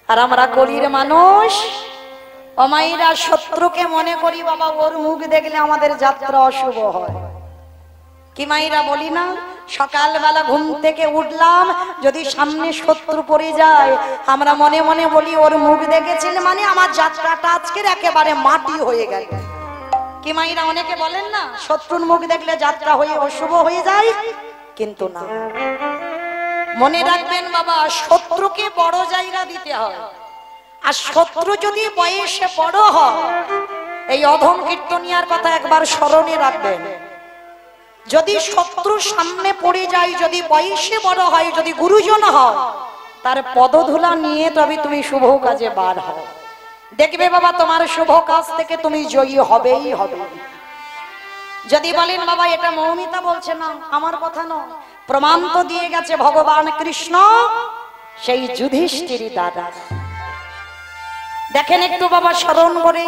আর আমরা কলির মানুষ অমাইরা শত্রুকে মনে করি বাবা ওর মুখ দেখলে আমাদের যাত্রা অশুভ হয়। কি মাইরা বলি না, সকালবেলা ঘুম থেকে উঠলাম, যদি সামনে শত্রু পড়ে যায় আমরা মনে মনে বলি ওর মুখ দেখেছেন মানে আমার যাত্রাটা আজকের একেবারে মাটি হয়ে গেল। কি মাইরা অনেকে বলেন না শত্রুর মুখ দেখলে যাত্রা হয়ে অশুভ হয়ে যায়, কিন্তু না, মনে রাখবেন বাবা শত্রুকে বড় জায়গা দিতে হয়। আর শত্রু যদি বয়সে বড় হয়, এই অধম কীর্তনিয়ার কথা একবার স্মরণে রাখবেন, যদি শত্রু সামনে পড়ে যায়, যদি বয়সে বড় হয়, যদি গুরুজন হয়, তার পদধূলা নিয়ে তবে তুমি শুভ কাজে বার হও। দেখবে বাবা তোমার শুভ কাজ থেকে তুমি জয়ী হবেই হবে। যদি বলেন বাবা এটা মৌমিতা বলছে না, আমার কথা নয়, প্রমাণ তো দিয়ে গেছে ভগবান কৃষ্ণ সেই যুধিষ্ঠির দাদা। দেখেন একটু বাবা স্মরণ করে,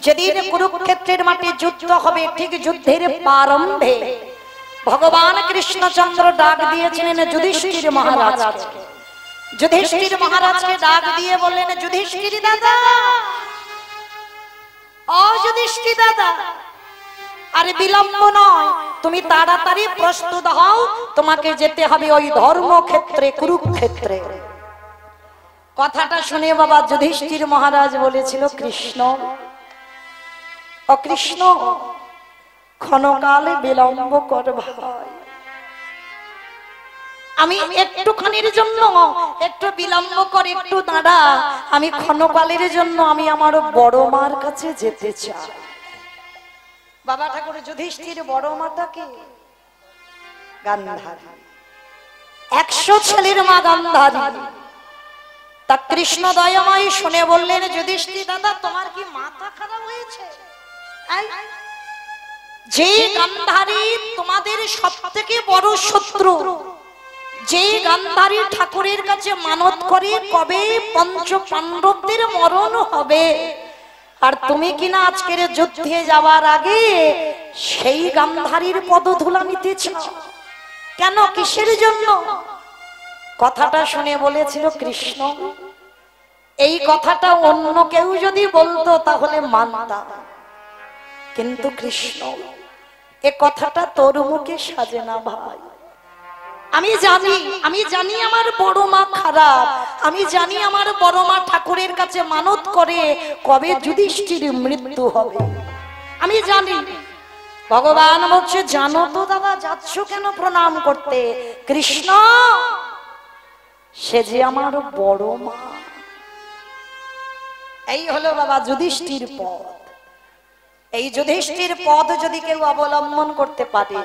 যেদিন কুরুক্ষেত্রের মাঠে যুদ্ধ হবে, ঠিক যুদ্ধের প্রারম্ভে ভগবান কৃষ্ণচন্দ্র ডাক দিয়েছিলেন যুধিষ্ঠির মহারাজকে। যুধিষ্ঠির মহারাজকে ডাক দিয়ে বললেন, যুধিষ্ঠির দাদা, ও যুধিষ্ঠির দাদা, আরে বিলম্ব নয়, তুমি তাড়াতাড়ি প্রস্তুত হও, তোমাকে যেতে হবে ওই ধর্মক্ষেত্রে কুরুক্ষেত্রে। কথাটা শুনে বাবা যুধিষ্ঠির মহারাজ বলেছিল, কৃষ্ণ ও কৃষ্ণ, ক্ষণকালে বিলম্ব কর ভাই, আমি একটুখানির জন্য একটু বিলম্ব করে একটু দাঁড়া, আমি ক্ষণকালের জন্য আমি আমার বড় মার কাছে যেতে চাই। বাবা ঠাকুর যুধিষ্ঠির বড় মাটাকে গান্ধারী, 100 ছেলের মা গান্ধারী। তা কৃষ্ণ দয়াময় শুনে বললেন, যুধিষ্ঠির দাদা তোমার কি মাথা খারাপ হয়েছে? যে গান্ধারী তোমাদের সবথেকে বড় শত্রু, যে গান্ধারী ঠাকুরের কাছে মানত করে কবে পঞ্চ পাণ্ডবদের মরণ হবে, আর তুমি কিনা আজকের যুদ্ধে যাওয়ার আগে সেই গান্ধারীর পদধূলা নিতে চাও কেন, কিসের জন্য? কথাটা শুনে বলেছিল, কৃষ্ণ এই কথাটা অন্য কেউ যদি বলতো তাহলে মানতাম, কিন্তু কৃষ্ণ এ কথাটা তোর মুখে সাজে না ভাই। আমি জানি আমার বড় মা খারাপ, আমি জানি আমার বড় মা ঠাকুরের কাছে মানত করে কবে যুধিষ্ঠির মৃত্যু হবে, আমি জানি। ভগবান বলছে, জানো তো দাদা, যাচ্ছ কেন প্রণাম করতে? কৃষ্ণ সে যে আমার বড় মা। এই হলো বাবা যুধিষ্ঠির পদ। এই যুধিষ্ঠির পদ যদি কেউ অবলম্বন করতে পারে,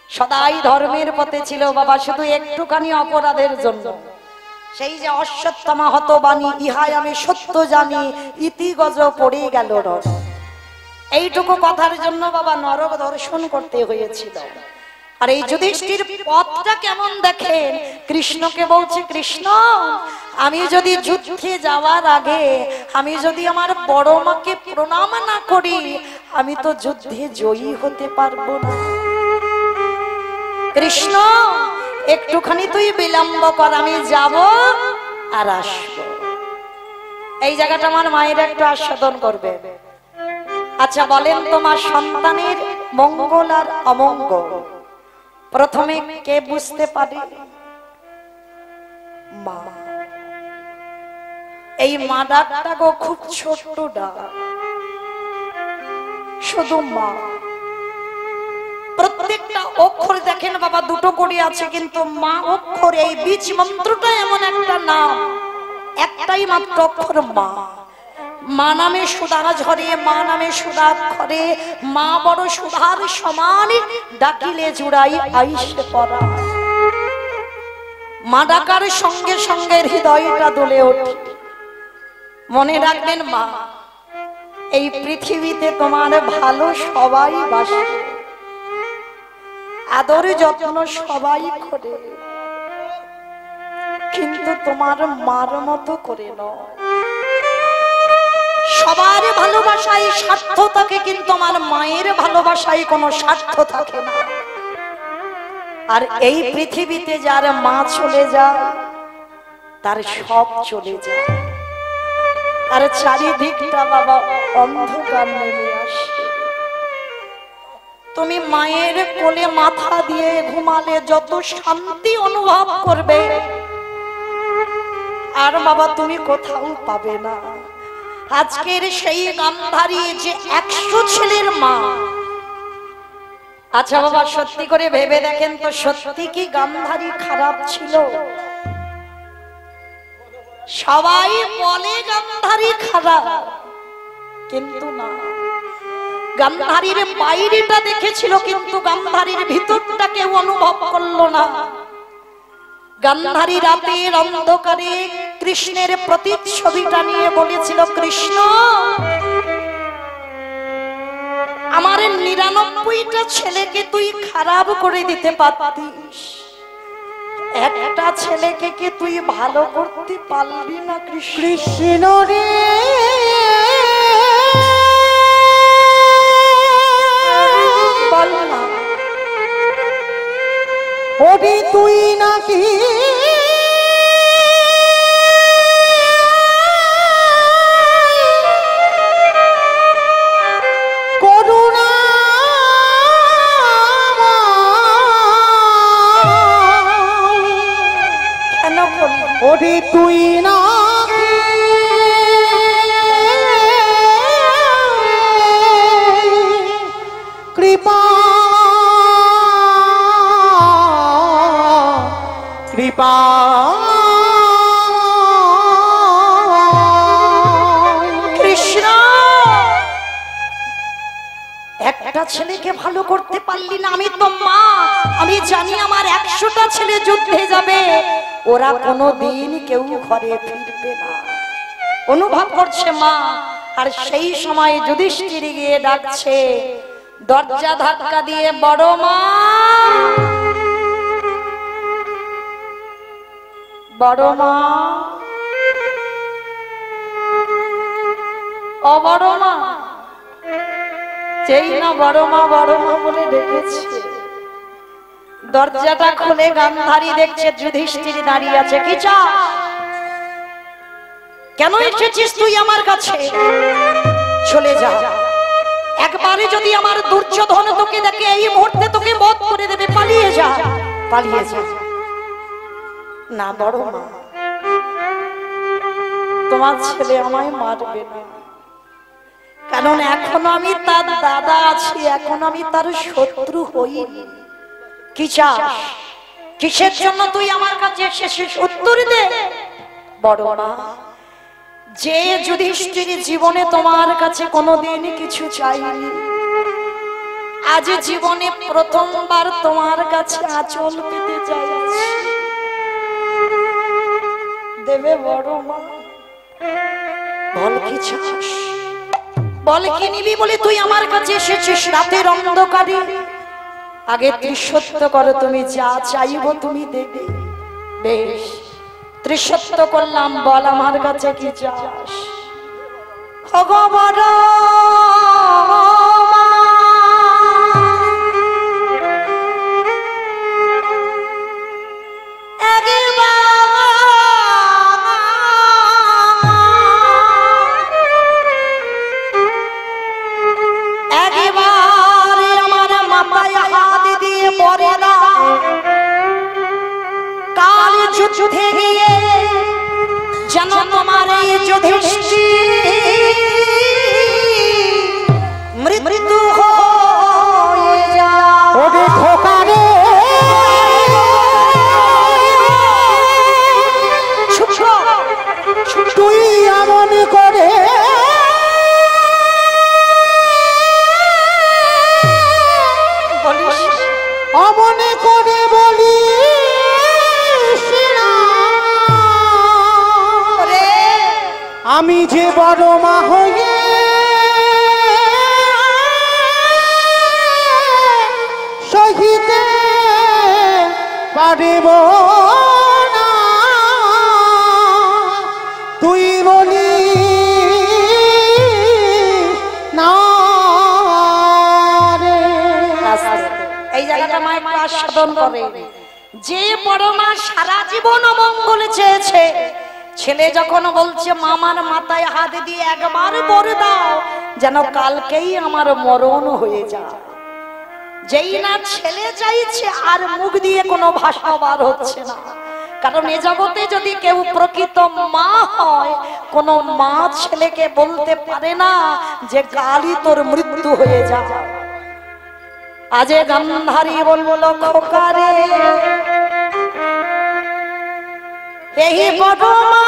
সদাই ধর্মের পথে ছিল বাবা, শুধু একটুখানি অপরাধের জন্য, সেই যে অশ্বত্থামা হতবাণী ইহাই আমি সত্য জানি, ইতি গজ পড়ে গেল রস, এইটুকু কথার জন্য বাবা নরক দর্শন করতে হয়েছিল। আর এই যুধিষ্ঠির পথটা কেমন দেখেন, কৃষ্ণকে বলছে, কৃষ্ণ আমি যদি যুদ্ধে যাওয়ার আগে আমি যদি আমার বড় মাকে প্রণাম না করি, আমি তো যুদ্ধে জয়ী হতে পারবো না। কৃষ্ণ একটুখানি তুই বিলম্ব কর, আমি যাব আর আসবো। এই জায়গাটা আমার মায়ের একটু আস্বাদন করবে। আচ্ছা বলেন, তোমার সন্তানের মঙ্গল আর অমঙ্গল প্রথমে কে বুঝতে পারে? মা। এই মা ডাকটা গো খুব ছোট্ট ডাক, শুধু মা। প্রত্যেকটা অক্ষর দেখেন বাবা দুটো করে আছে, কিন্তু মা অক্ষর, এই বীজ মন্ত্রটা এমন একটা নাম, একটাই মাত্র অক্ষর মা। মা নামে সুধা ঝরে, মা নামে সুধা খরে, মা বড় সুধার সমান, ডাকিলে জুড়াই আইসে পড়া। মা ডাকার সঙ্গে সঙ্গে হৃদয়টা দুলে ওঠে। মনে রাখবেন মা, এই পৃথিবীতে তোমার ভালো সবাই বাসে, আদর যত্ন সবাই করে, কিন্তু তোমার মার মতো করে নয়। সবার ভালোবাসায় স্বার্থ থাকে, কিন্তু আমার মায়ের ভালোবাসায় কোনো স্বার্থ থাকে না। আর এই পৃথিবীতে যার মা চলে যায় তার সব চলে যায়, আর চারিদিকটা বাবা অন্ধকার নেমে আসে। তুমি মায়ের কোলে মাথা দিয়ে ঘুমালে যত শান্তি অনুভব করবে, আর বাবা তুমি কোথাও পাবে না। আজকের সেই গান্ধারী যে 100 ছেলের মা। আচ্ছা বাবা সত্যি করে ভেবে দেখেন তো, সত্যি কি গান্ধারী খারাপ ছিল? সবাই বলে গান্ধারী খারাপ, কিন্তু না। গান্ধারীর বাইরেটা দেখেছিল, কিন্তু গান্ধারীর ভিতরটা কেউ অনুভব করলো না। গান্ধারী রাতের অন্ধকারে কৃষ্ণের প্রতিচ্ছবিটা নিয়ে বলেছিল, কৃষ্ণ আমার 99টা ছেলেকে তুই খারাপ করে দিতে পারতিস, একটা ছেলেকে কি তুই ভালো করতে পারবি না? কৃষ্ণ রে বল না, ওরে তুই নাকি করুণা কেন করলি? ওরে তুই না কৃপা কৃপা কৃষ্ণ একটা ছেলেকে ভালো করতে পারলি না? আমি তো মা, আমি জানি আমার 100টা ছেলে যুদ্ধে যাবে, ওরা কোনোদিন কেউ ঘরে ফিরবে না। অনুভব করছে মা। আর সেই সময় যুধিষ্ঠির গিয়ে ডাকছে, দরজা ধাক্কা দিয়ে, বড় মা বড় মা, ও বড় মা। যেই না বড় মা বলে ডেকেছে, দরজাটা খুলে গান্ধারী দেখছে যুধিষ্ঠির দাঁড়িয়ে আছে। কি চাস? কেন এসেছিস তুই আমার কাছে? চলে যা। একবারে যদি আমার দুর্যোধন তোকে দেখে এই মুহূর্তে তোকে বধ করে দেবে, পালিয়ে যা, পালিয়ে যা। না বড় মা, তোমার ছেলে আমায় মারবে না, কারণ এখনো আমি তার দাদা আছি, এখন আমি তার শত্রু হইনি। কি চাস? কিসের জন্য তুই আমার কাছে এসেছিস? উত্তর দে। বড় মা, যে যুধিষ্ঠির জীবনে তোমার কাছে কোনোদিন কিছু চাইনি, আজ জীবনে প্রথমবার তোমার কাছে আঁচল পেতে চাইছি, দেবে বড় মা? বল কি চাস, বল কি নিবি বলে তুই আমার কাছে এসেছিস রাতের অন্ধকারে? আগে ত্রিসত্য করো, তুমি যা চাইবো তুমি দেবে। বেশ, ত্রিসত্য করলাম, বল আমার কাছে কি চাস? ভগবান যুদ্ধে গিয়ে যেন তোমার এই যুধিষ্ঠির মৃত্যু হয়ে যায়। ওরে খোকারে তুই এমন করে বলিস, অমন করে বলি আমি যে বড় মা হয়ে সহিতে পারিব না, তুই বলি না রে। এই জায়গাটা মায়ের আস্বাদন করে, যে বড় মা সারা জীবন অমঙ্গল চেয়েছে, ছেলে যখন বলছে মামার মাথায় হাত দিয়ে একবার বর দাও যেন কালকেই আমার মরণ হয়ে যায়, যেই না ছেলে চাইছে আর মুখ দিয়ে কোনো ভাষা বার হচ্ছে না। কারণ এ জগতে যদি কেউ প্রকৃত মা হয়, কোন মা ছেলেকে বলতে পারে না যে কালই তোর মৃত্যু হয়ে যায়। আজে গান্ধারী বলল খোকারে এই বড় মা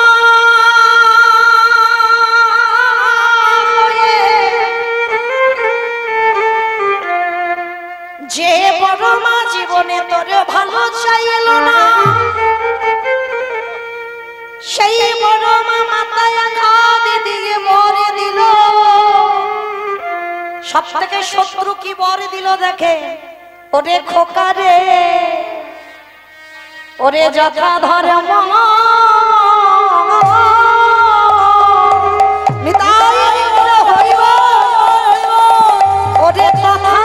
যে বড় মা জীবনে তোর ভালো চাইল না, সেই বড় মা মাথায় আঘাত দিয়ে মরে দিল। সব থেকে শত্রু কি বর দিল দেখে, ওরে খোকারে ওরে যথা ধর্ম নিতাই হইব ওরে তথা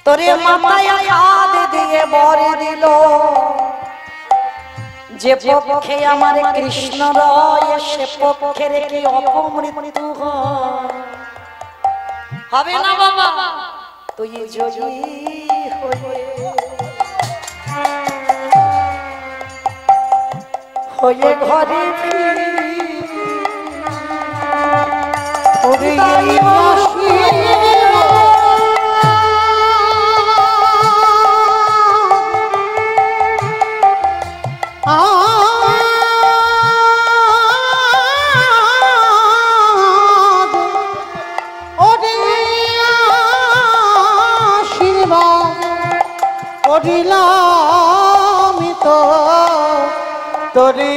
তোরে মাথায় হাত দিয়ে বর দিল। যে পক্ষে আমার কৃষ্ণ রয় সে পক্ষের কি অপমৃত্যু হবে না বাবা? তুই যদি হয়ে ঘরে তোরে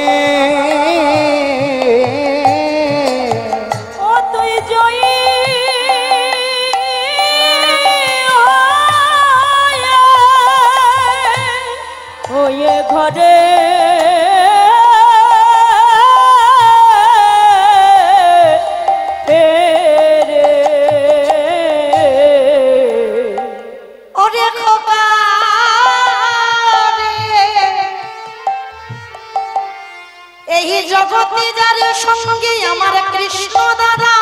ও তুই জয়ী হয়ে ঘরে জগতে যার সঙ্গে আমার কৃষ্ণ দাদা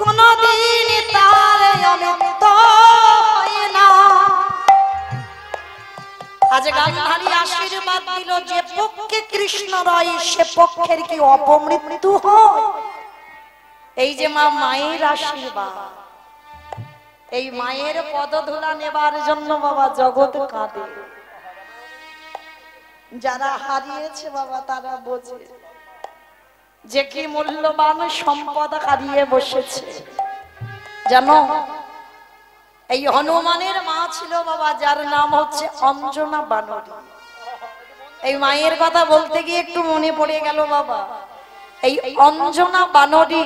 কোনদিন তার অনন্ত হয় না। আজ গান্ধারী আশীর্বাদ দিল যে পক্ষে কৃষ্ণ রয় সে পক্ষের কি অপমৃত্যু হয়। এই যে মা মায়ের আশীর্বাদ, এই মায়ের পদধূলা নেবার জন্য বাবা জগৎ কাঁদে। যারা হারিয়েছে বাবা তারা বোঝে যে কি মূল্যবান সম্পদ হারিয়ে বসেছে। জানো এই হনুমানের মা ছিল বাবা, যার নাম হচ্ছে অঞ্জনা বানরী। এই মায়ের কথা বলতে গিয়ে একটু মনে পড়ে গেল বাবা, এই অঞ্জনা বানরী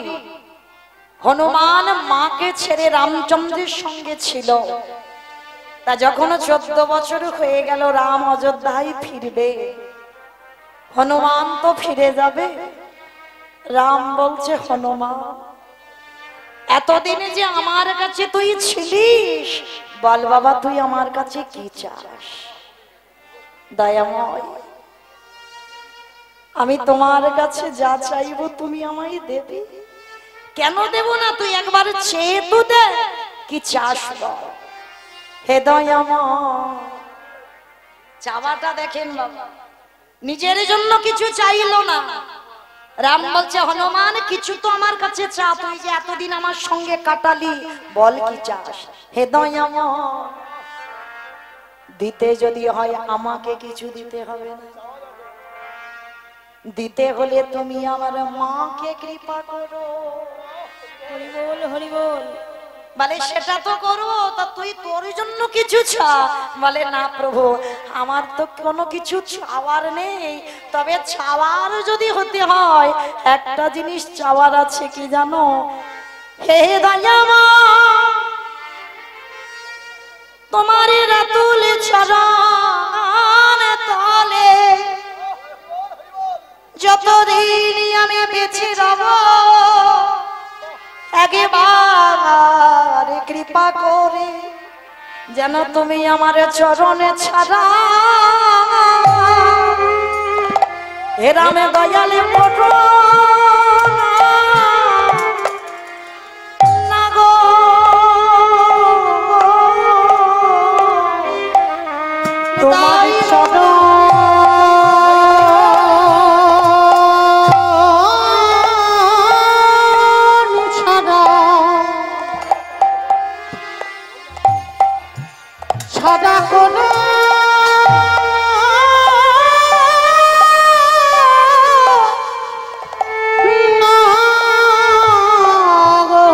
হনুমান মাকে ছেড়ে রামচন্দ্রের সঙ্গে ছিল। তা যখন 14 বছর হয়ে গেল রাম অযোধ্যায় ফিরবে, হনুমান তো ফিরে যাবে। রাম বলছে হনুমান এতদিনে যে আমার কাছে তুই ছিলিস, বল বাবা তুই আমার কাছে কি চাস? দয়াময়, আমি তোমার কাছে যা চাইবো তুমি আমায় দেবে। কেন দেব না? তুই একবার চেয়ে তো দে, কি চাস বল। হে দয়াময়, চাওয়াটা দেখেন বাবা, নিজের জন্য কিছু চাইলো না। রাম বলছে হনুমান কিছু তো আমার কাছে চা, তুই যে এতদিন আমার সঙ্গে কাটালি, বল কি চাস। হে দয়াময়, দিতে যদি হয় আমাকে কিছু দিতে হবে না, দিতে হলে তুমি আমার মাকে কৃপা করো। হরি বল হরি বল। বলে সেটা তো করবো, তা তুই তোর জন্য কিছু চা। বলে না প্রভু, আমার তো কোনো কিছু চাওয়ার নেই, তবে চাওয়ার যদি হতে হয় একটা জিনিস চাওয়ার আছে, কি জানো? হে দয়াময়, তোমার রাতুল চরণ তলে যতদিন আমি বেঁচে রব, একবার কৃপা করে যেন তুমি আমার চরণে ছাড়া। হে রামে দয়ালে পড়ো না গো, তোমার চরণ ছাড়া ছাড়া কোনো না গো।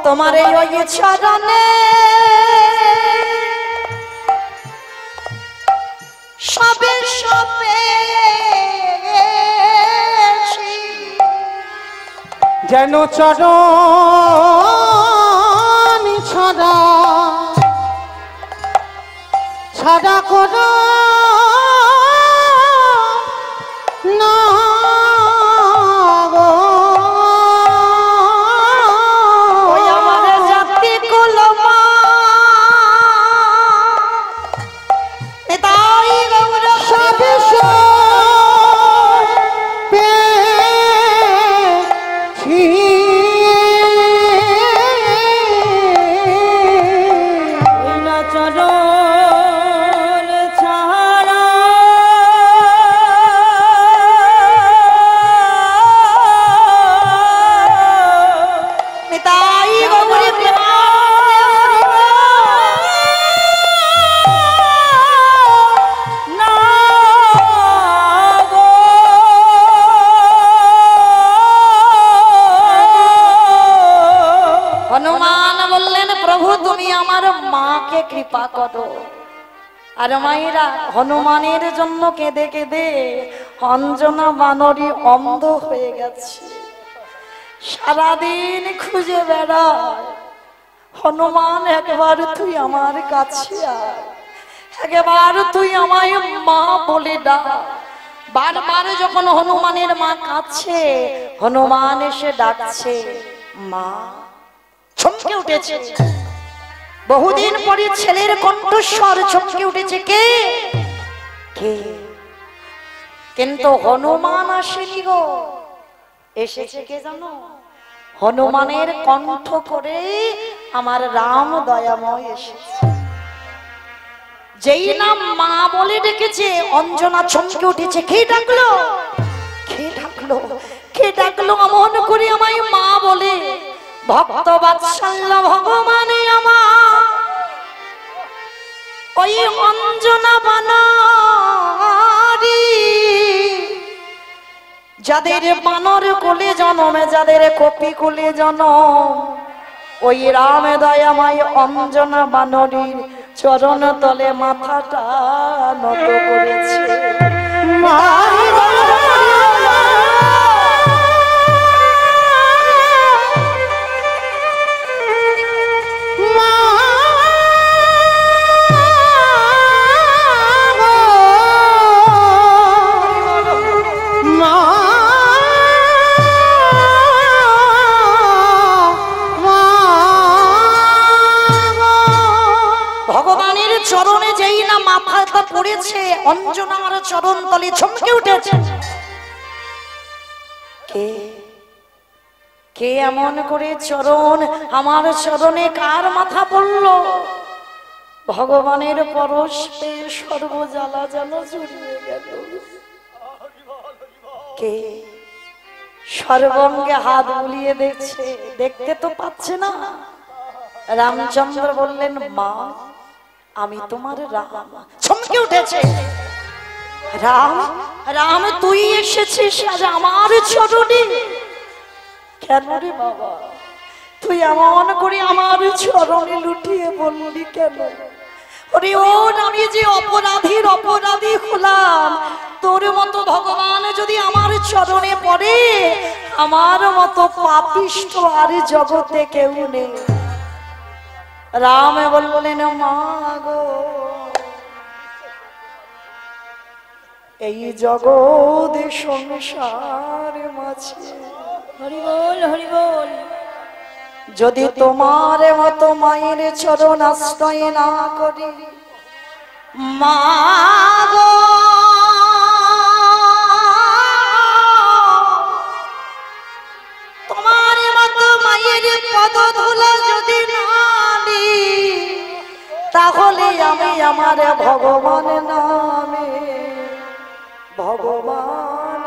তোমার এই ওই চরণে সবে সবে যেন চরণ ছাড়া ছাড়া করো না গো। ওই আমার জাতি কুলমা তাই গৌর সবে পেয়েছি ওই না চরণ ছাড়া তাই গৌর প্রেমা না গো। হনুমান বললেন প্রভু তুমি আমার মাকে কৃপা করো। আর মায়েরা হনুমানের জন্য কেঁদে কেঁদে অঞ্জনা বানরী অন্ধ হয়ে গেছে, সারাদিন খুঁজে বেড়ায়। হনুমান একবার তুই আমার কাছে আয়, একবার তুই আমায় মা বলে ডাক। বারবার যখন হনুমানের মা কাছে, হনুমান এসে ডাকছে মা, চমকে উঠেছে। বহুদিন পরে ছেলের কণ্ঠস্বর চমকে উঠেছে। কে কে? কিন্তু হনুমান আসেনি গো, এসেছে কে জানো? হনুমানের কণ্ঠ করে আমার রাম দয়াময় এসেছে। যেই নাম মা বলে ডেকেছে, অঞ্জনা চমকে উঠেছে। কে ডাকলো? কে ডাকলো? কে ডাকলো অমন করে আমায় মা বলে? ভক্ত বাৎসল্য ভগবান আমার ওই অঞ্জনা বানারি, যাদের বানর কোলে জন্মে, যাদের কপি কোলে জন্ম, ওই রাম দয়াময় অঞ্জনা বানরীর চরণ তলে মাথাটা নত করেছে। পড়েছে অঞ্জনার চরণ তলে চমকে উঠেছে। কে কে এমন করে চরণ আমার চরণে কার মাথা পড়ল? ভগবানের পরশ পেয়ে সর্বজ্বালা যেন জুড়িয়ে গেল। কে সর্বঙ্গে হাত বুলিয়ে দেখছে, দেখতে তো পাচ্ছে না। রামচন্দ্র বললেন, মা আমি তোমার রাম। চমকে উঠেছে, রাম রাম তুই এসেছিস আজ আমার চরণে? কেন রে বাবা, তুই এমন করে আমার চরণে লুটিয়ে বললি কেন? ওরে ও আমি যে অপরাধীর অপরাধী হলাম, তোর মতো ভগবান যদি আমার চরণে পড়ে, আমার মতো পাপিষ্ঠ আর জগতে কেউ নেই। রাম বললেন, মা গো এই জগৎ সংসার মাঝে হরি বল হরি বল, যদি তোমার মতো মায়ের চরণ আশ্রয় না করি, মা গো তোমার মতো মায়ের পদধূলা যদি না নিই, তাহলে আমি আমার ভগবান নামে ভগবান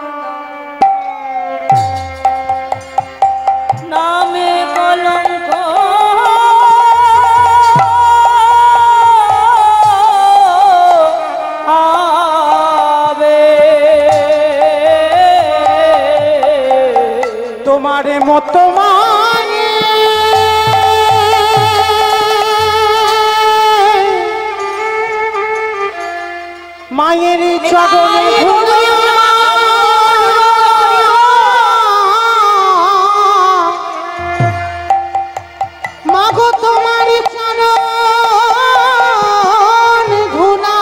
নামে কলঙ্ক আবে। তোমার মতো মানে মায়ের চরণে ধুলা, মাগো তোমার চরণ ধুলা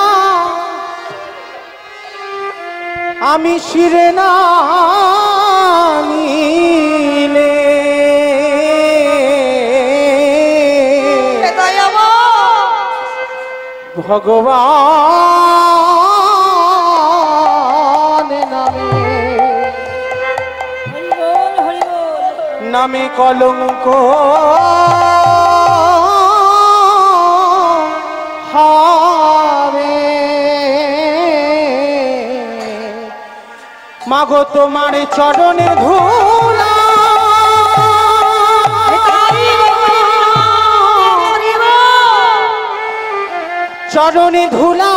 আমি শিরে না নিলে ভগবান নামে হরি বল হরি বল, নামে কলঙ্ক হবে। মাগো তোমার চরণে ধুলা চরণে ধুলা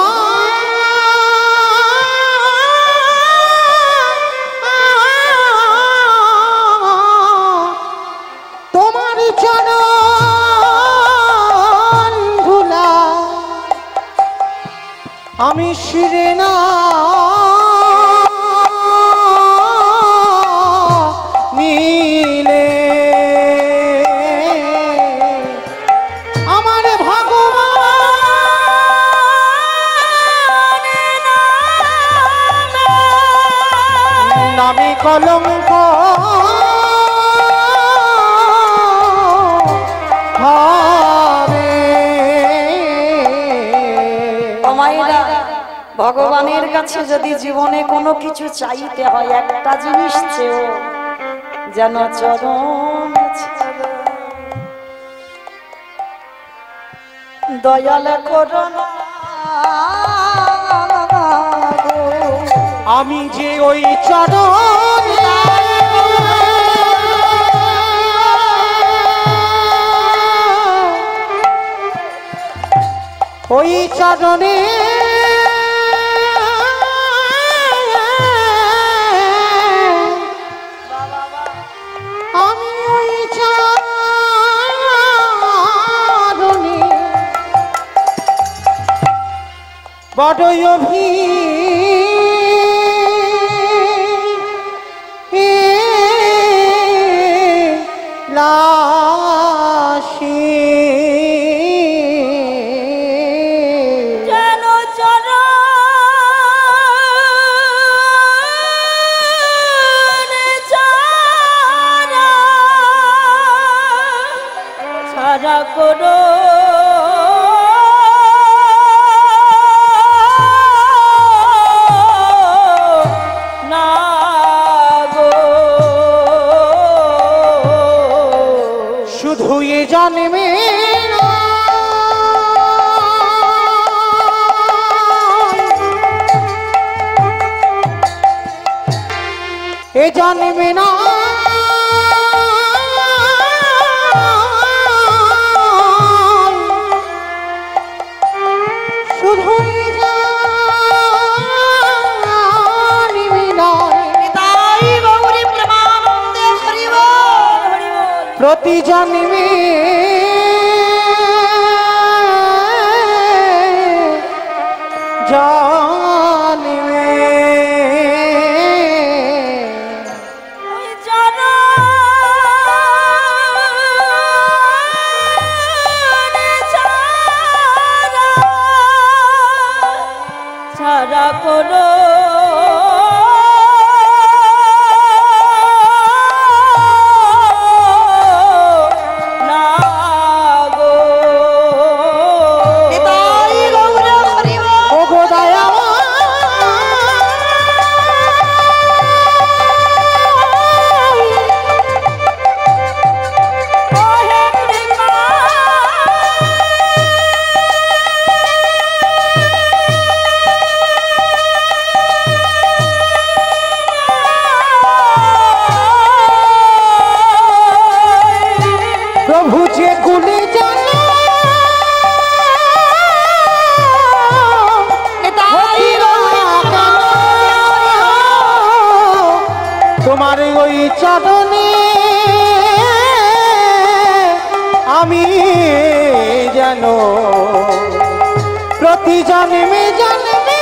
তোমার চরণ ধুলা আমি শিরে না নিলে আমার ভগবান নামে কলঙ্ক হবে। মায়েরা, ভগবানের কাছে যদি জীবনে কোনো কিছু চাইতে হয়, একটা জিনিস চেও, যেন চরণ ছাড়া দয়াল করো না গো। আমি যে ওই চরণ ওই চরণে আমি ওই চরণে বড়ই লাশি যেন চরণ ছাড়া করো জন্মে এ জন্মে না শুধুই জানিবি না তাই গৌরী প্রেমানন্দে হরি বল হরি বল। প্রতি জন্মে জন্মে ওই জানা ছাড়া কোনো না গো তাই গৌরী হরি বল। ও গো দয়া ওহে কৃপা প্রভু যে গুলি জানো তাই তোমার ওই চরণে আমি যেন প্রতি জন্মে জন্মে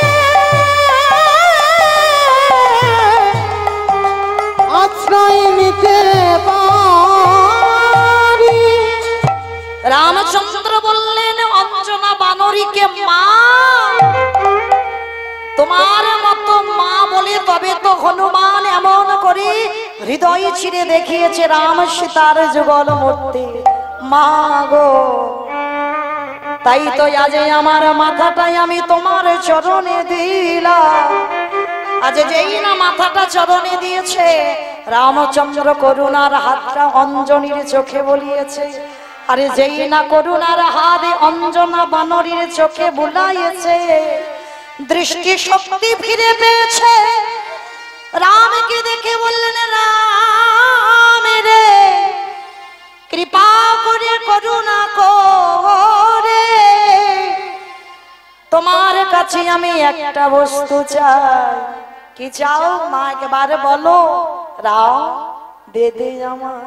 আশ্রয় নিতে পারি। রামচন্দ্র বললেন অঞ্জনা বানরীকে মা, তোমার মতো মা বলে তবে তো হনুমান এমন করে হৃদয় ছিঁড়ে দেখিয়েছে রাম সীতার যুগল মূর্তি। মা গো, তাই তো আজ আমার মাথাটাই আমি তোমার চরণে দিলাম। আজ যেই না মাথাটা চরণে দিয়েছে, রামচন্দ্র করুণার হাতটা অঞ্জনীর চোখে বলিয়েছে। আরে যেই না করুণার হাত অঞ্জনা বানরীর চোখে বুলাইয়েছে, দৃষ্টি শক্তি ফিরে পেয়েছে। রামকে দেখে বললেন, রাম রে কৃপা করে করুণা করে তোমার কাছে আমি একটা বস্তু চাই। কি চাও মা একবারে বলো। রাম দে দে আমার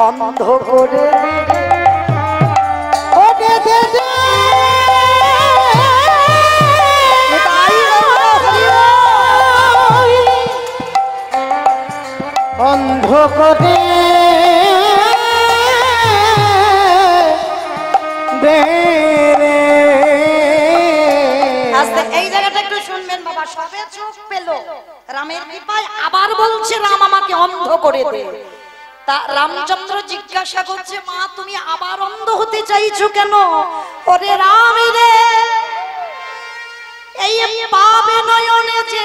অন্ধ করে দে দে। ও দে দে দে তাই বলো, হরি বল। অন্ধ করে দে রে। আস্তে এই জায়গাটা একটু শুনবেন বাবা, সবে চোখ পেল রামের কৃপায়, আবার বলছে রাম আমাকে অন্ধ করে দে। তা রামচন্দ্র জিজ্ঞাসা করছে, মা তুমি আবার অন্ধ হতে চাইছো কেন? ওরে রাম রে, এই পাবে নয়নে যে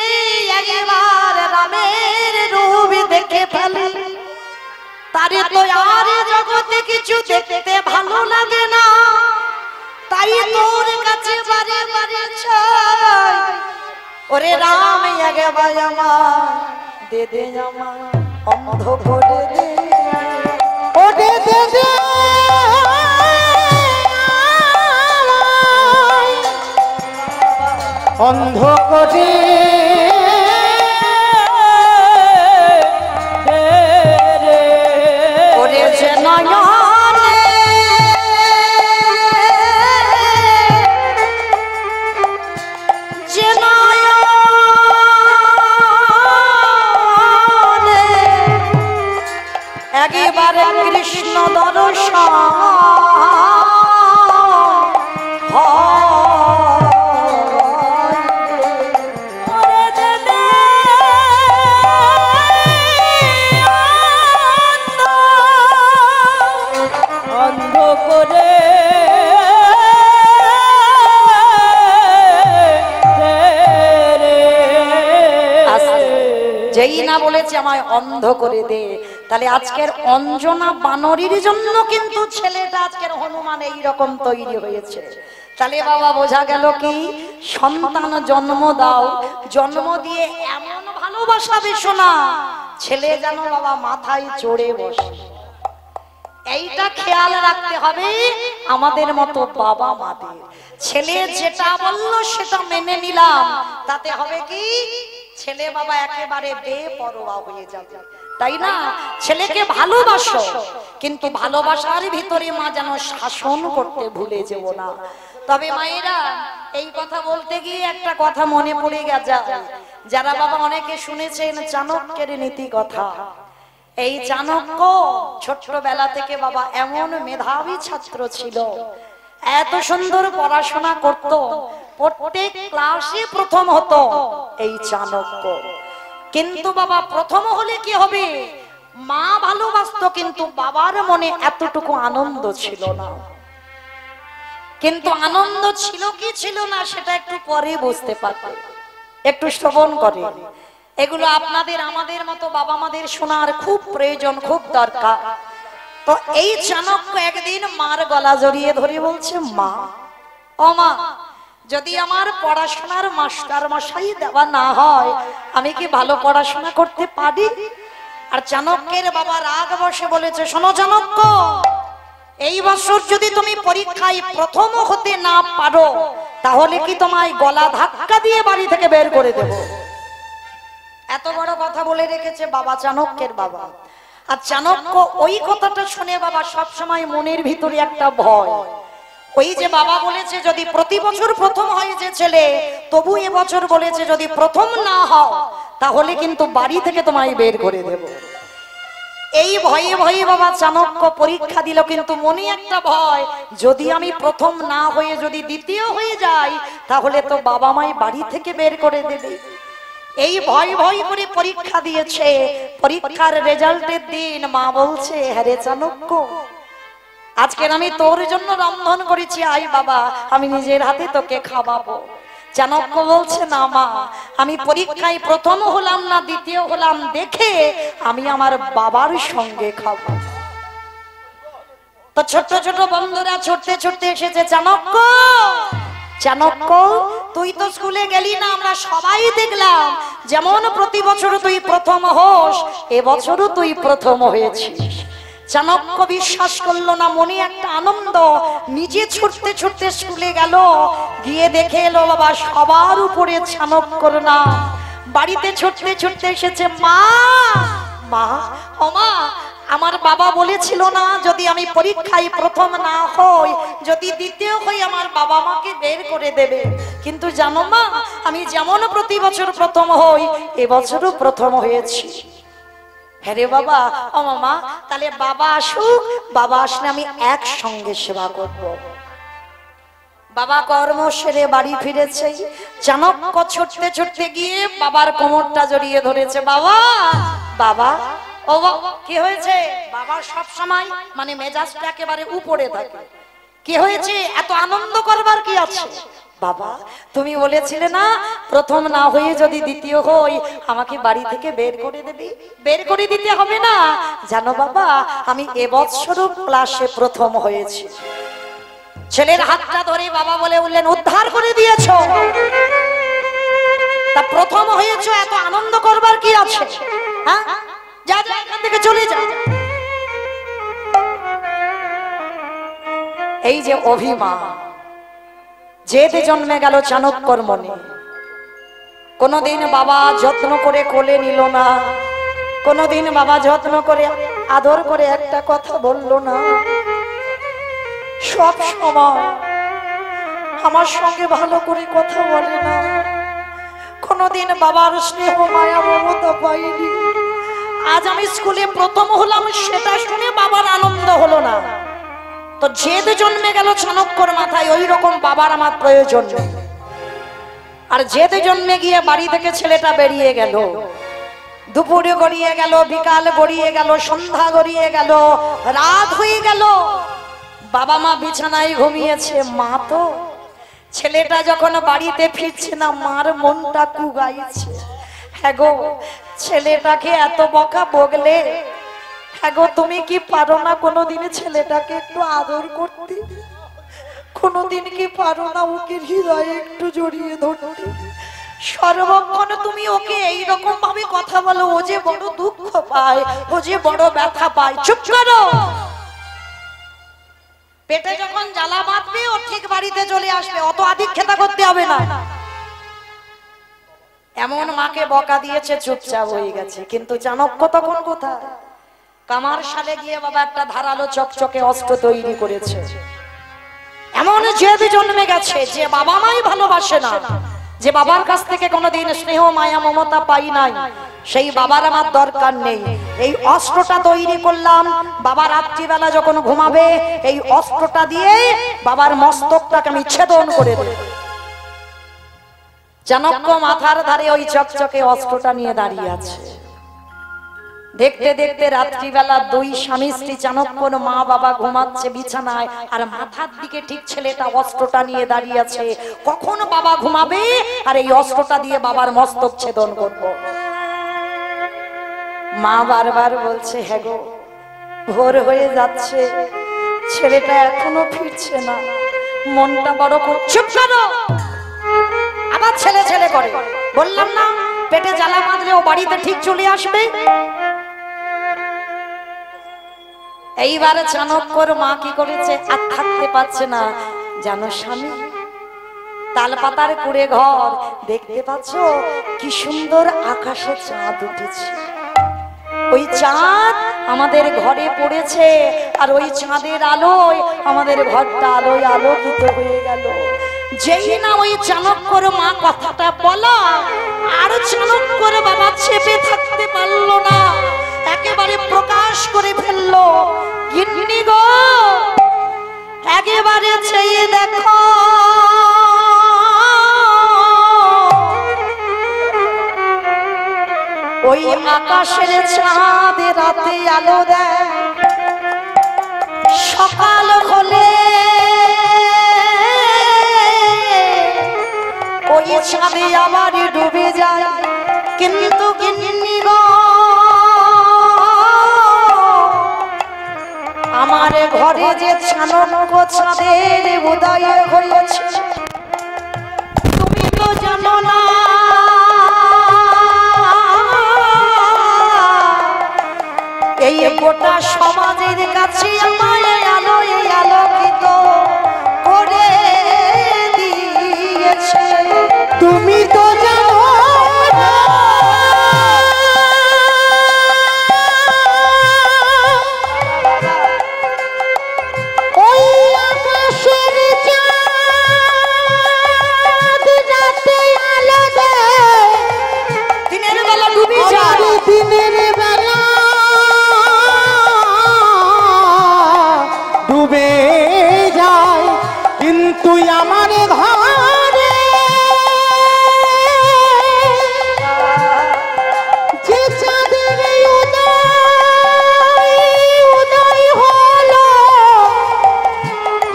একবার রামের রূপ দেখে ফেলে, তারে তো আর জগতে কিছু দেখতে ভালো লাগে না। তাই তোর কাছে বারে বারে চাই, ওরে রাম একবার আমার দে দে আমার অন্ধ করে দে। ও দে দে দে অন্ধ করে ওরে যে নয়নে যে নয়নে একেবারে কৃষ্ণ দর্শন অন্ধ করে যেই না বলেছে আমায় অন্ধ করে দে, তাহলে আজকের অঞ্জনা বানরীর জন্য কিন্তু ছেলেটা আজকের হনুমান এই রকম তৈরি হয়েছে। তাহলে বাবা বোঝা গেল কি, সন্তান জন্ম দাও, জন্ম দিয়ে এমন ভালোবাসা বেশো না ছেলে যেন বাবা মাথায় চড়ে বসে। এইটা খেয়াল রাখতে হবে আমাদের মতো বাবা মাদের। ছেলে যেটা বললো সেটা মেনে নিলাম, তাতে হবে কি ছেলে বাবা একেবারে বেপরোয়া হয়ে যাবে, তাই না? ছেলেকে ভালোবাসো, কিন্তু ভালোবাসার ভিতরে মা যেন শাসন করতে ভুলে যেও না। তবে মায়েরা এই কথা বলতে গিয়ে একটা কথা মনে পড়ে গেছে, যারা বাবা অনেকে শুনেছেন চাণক্যের নীতি কথা। এই চাণক্য ছোট্টবেলা থেকে বাবা এমন মেধাবী ছাত্র ছিল, এত সুন্দর পড়াশোনা করত, প্রত্যেক ক্লাসে প্রথম হতো এই চাণক্য। কিন্তু বাবা প্রথম হলে কি হবে, মা ভালোবাসতো কিন্তু বাবার মনে এতটুকু আনন্দ ছিল না। কিন্তু আনন্দ ছিল কি ছিল না সেটা একটু পরে বুঝতে পারবে, একটু শ্রবণ করে। এগুলো আপনাদের আমাদের মতো বাবা মাদের শোনার খুব প্রয়োজন, খুব দরকার। তো এই চাণক্য একদিন মার গলা জড়িয়ে ধরে বলছে, মা ও মা, যদি আমার পড়াশোনার মাস্টার মশাই দেওয়া না হয় আমি কি ভালো পড়াশোনা করতে পারি? আর চাণক্যের বাবা রাগ বসে বলেছে, শোনো চাণক্য, এই বছর যদি তুমি পরীক্ষায় প্রথম হতে না পারো তাহলে কি তোমায় গলা ধাক্কা দিয়ে বাড়ি থেকে বের করে দেব। এত বড় কথা বলে রেখেছে বাবা, চাণক্যের বাবা। আর চাণক্য ওই কথাটা শুনে বাবা সব সময় মনের ভিতরে একটা ভয়, ওই যে বাবা বলেছে যদি প্রতি বছর প্রথম হয় যে ছেলে, তবু এবছর বলেছে যদি প্রথম না হও তাহলে কিন্তু বাড়ি থেকে তোমায় বের করে দেব। এই ভয়ে ভয়ে বাবা চাণক্য পরীক্ষা দিল, কিন্তু মনে একটা ভয়, যদি আমি প্রথম না হয়ে যদি দ্বিতীয় হয়ে যাই তাহলে তো বাবা মাই বাড়ি থেকে বের করে দেবে। এই ভয় ভয় করে পরীক্ষা দিয়েছে। পরীক্ষার রেজাল্টের দিন মা বলছে, হ্যাঁ রে চাণক্য, আজকের আমি তোর জন্য রন্ধন করেছি, আই বাবা আমি নিজের হাতে তোকে খাওয়াবো। চাণক্য বলছে, না মা, আমি পরীক্ষায় প্রথম হলাম না দ্বিতীয় হলাম দেখে আমি আমার বাবার সঙ্গে খাবো। তো ছোট ছোট বন্ধুরা ছুটতে ছুটতে এসেছে, চাণক্য চাণক্য তুই তো স্কুলে গেলি না, আমরা সবাই দেখলাম যেমন প্রতি বছর তুই প্রথম হোস এবছরও তুই প্রথম হয়েছিস। চাণক্য বিশ্বাস করলো না, মনে একটা আনন্দ, নিজে ছুটতে ছুটতে স্কুলে গেল, গিয়ে দেখে এলো বাবা সবার উপরে চাণক্যর নাম। বাড়িতে ছুটতে ছুটতে এসেছে, মা মা ও মা, আমার বাবা বলেছিল না যদি আমি পরীক্ষায় প্রথম না হই, যদি দ্বিতীয় হই আমার বাবা মাকে বের করে দেবে। কিন্তু জানো মা, আমি যেমন প্রতি বছর প্রথম হই এবছরও প্রথম হয়েছি। হ্যাঁ রে বাবা, ও মামা, তাহলে বাবা আসুক, বাবা আসলে আমি একসঙ্গে সেবা করব। বাবা কর্ম সেরে বাড়ি ফিরেছে। চাণক্য ছুটতে ছুটতে গিয়ে বাবার কোমরটা জড়িয়ে ধরেছে, বাবা বাবা ও কি হয়েছে? বাবা সব সময় মানে মেজাজটা একেবারে উপরে থাকে। কি হয়েছে? এত আনন্দ করবার কি আছে? বাবা তুমি বলেছিলে না প্রথম না হয়ে যদি দ্বিতীয় হই আমাকে বাড়ি থেকে বের করে দেবে। বের করে দিতে হবে না, জানো বাবা আমি এবছরও ক্লাসে প্রথম হয়েছি। ছেলের হাতটা ধরে বাবা বলে উঠলেন, উদ্ধার করে দিয়েছো, তা প্রথম হয়েছো, এত আনন্দ করবার কি আছে? হ্যাঁ, যা যা এখান থেকে চলে যা। এই যে অভিমান যেতে জন্মে গেল চাণক্যর মনে। কোনদিন বাবা যত্ন করে কোলে নিল না, কোনদিন বাবা যত্ন করে আদর করে একটা কথা বলল না। সব সময় আমার সঙ্গে ভালো করে কথা বলে না, কোনদিন বাবার স্নেহ মায়া মমতা পাইনি। আজ আমি স্কুলে প্রথম হলাম সেটা শুনে বাবার আনন্দ হলো না। তো জেদ জন্মে গেল চাণক্যর মাথায়, ওই রকম বাবার আমার প্রয়োজন নেই। আর জেদ জন্মে গিয়ে বাড়ি থেকে ছেলেটা বেরিয়ে গেল। দুপুরে গড়িয়ে গেল, বিকাল গড়িয়ে গেল, সন্ধ্যা গড়িয়ে গেল, রাত হয়ে গেল। বাবা মা বিছানায় ঘুমিয়েছে, মা তো ছেলেটা যখন বাড়িতে ফিরছে না মার মনটা কুগাইছে। হ্যাঁ গো, ছেলেটাকে এত বকা বগলে হ্যাঁ গো, তুমি কি পারো না কোনোদিন ছেলেটাকে একটু আদর করতে? কোনোদিন কি পারো না ওকে হৃদয়ে একটু জড়িয়ে ধরতে? সর্বক্ষণ তুমি ওকে এইরকম ভাবে কথা বলো, ও যে বড় দুঃখ পায়, ও যে বড় ব্যথা পায়। চুপ করো। পেটে যখন জ্বালা বাঁধবে ও ঠিক বাড়িতে চলে আসবে, অত আদিক্ষেতা করতে হবে না। এমন মাকে বকা দিয়েছে, চুপচাপ হয়ে গেছে। কিন্তু চাণক্য তখন কোথায়? কামার সালে গিয়ে বাবা একটা ধারালো চকচকে অস্ত্র তৈরি করেছে। এমন জেদ জন্মে গেছে যে বাবা মাই ভালোবাসে না, যে বাবার কাছ থেকে কোনোদিন স্নেহ মায়া মমতা পাই নাই, সেই বাবার আমার দরকার নেই। এই অস্ত্রটা তৈরি করলাম, বাবা রাত্রিবেলা যখন ঘুমাবে এই অস্ত্রটা দিয়ে বাবার মস্তকটাকে আমি ছেদন করে দেব। চাণক্য মাথার ধারে ওই চকচকে অস্ত্রটা নিয়ে দাঁড়িয়ে আছে। দেখতে দেখতে রাত্রিবেলা দুই স্বামী স্ত্রী চাণক্যর মা বাবা ঘুমাচ্ছে বিছানায়, আর মাথার দিকে ঠিক ছেলেটা অস্ত্রটা নিয়ে দাঁড়িয়ে আছে। কখন বাবা ঘুমাবে আর এই অস্ত্রটা দিয়ে বাবার মস্তক ছেদন করব। মা বারবার বলছে, হ্যাঁ গো, ভোর হয়ে যাচ্ছে, ছেলেটা এখনো ফিরছে না, মনটা বড় চুপ করো। আবার ছেলে ছেলে করে। বললাম না পেটে জ্বালা বাঁধলে ও বাড়িতে ঠিক চলে আসবে। এইবারে চাণক্যর মা কি করেছে, আর থাকতে পারছে না, জানো স্বামী, তালপাতার কুড়ে ঘর, দেখতে পাচ্ছ কি সুন্দর আকাশে চাঁদ উঠেছে। ওই চাঁদ আমাদের ঘরে পড়েছে, আর ওই চাঁদের আলোয় আমাদের ঘরটা আলোয় আলোকিত হয়ে গেল। যেই না ওই চাণক্যর মা কথাটা বলা, আর চাণক্যর বাবা চেপে থাকতে পারলো না, একেবারে প্রকাশ করে ফেললো, গিন্নি গো, একেবারে চেয়ে দেখো, ওই আকাশের চাঁদ রাতে আলো দেয়, সকাল হলে ওই চাঁদে আবার ডুবে যায়। কিন্তু গিন্নি গো, আমার ঘরে যে চাণক্য চাঁদের উদয় হয়েছে, তুমি তো জানো না। এই গোটা সমাজের কাছে আমার আলোয় আলোকিত করে দিয়েছে। তুমি তো জানো না, ওই আকাশের চাঁদ রাতে আলো দেয়, দিনের বেলা ডুবে যায়, দিনের বেলা ডুবে যায়। কিন্তু আমার ঘরে যে চাঁদের উদয় হলো,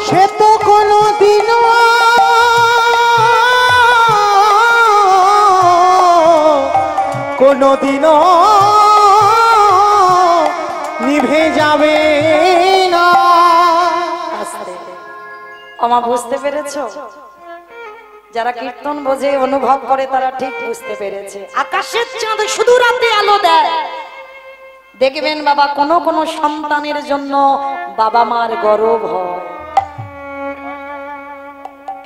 সে তো কোনোদিনও নিভে যাবে না। আমা বুঝতে পেরেছো? যারা কীর্তন বোঝে, অনুভব করে, তারা ঠিক বুঝতে পেরেছে। আকাশের চাঁদ শুধু রাতে আলো দেয়। দেখবেন বাবা, কোন কোন সন্তানের জন্য বাবা মার গর্ব হয়।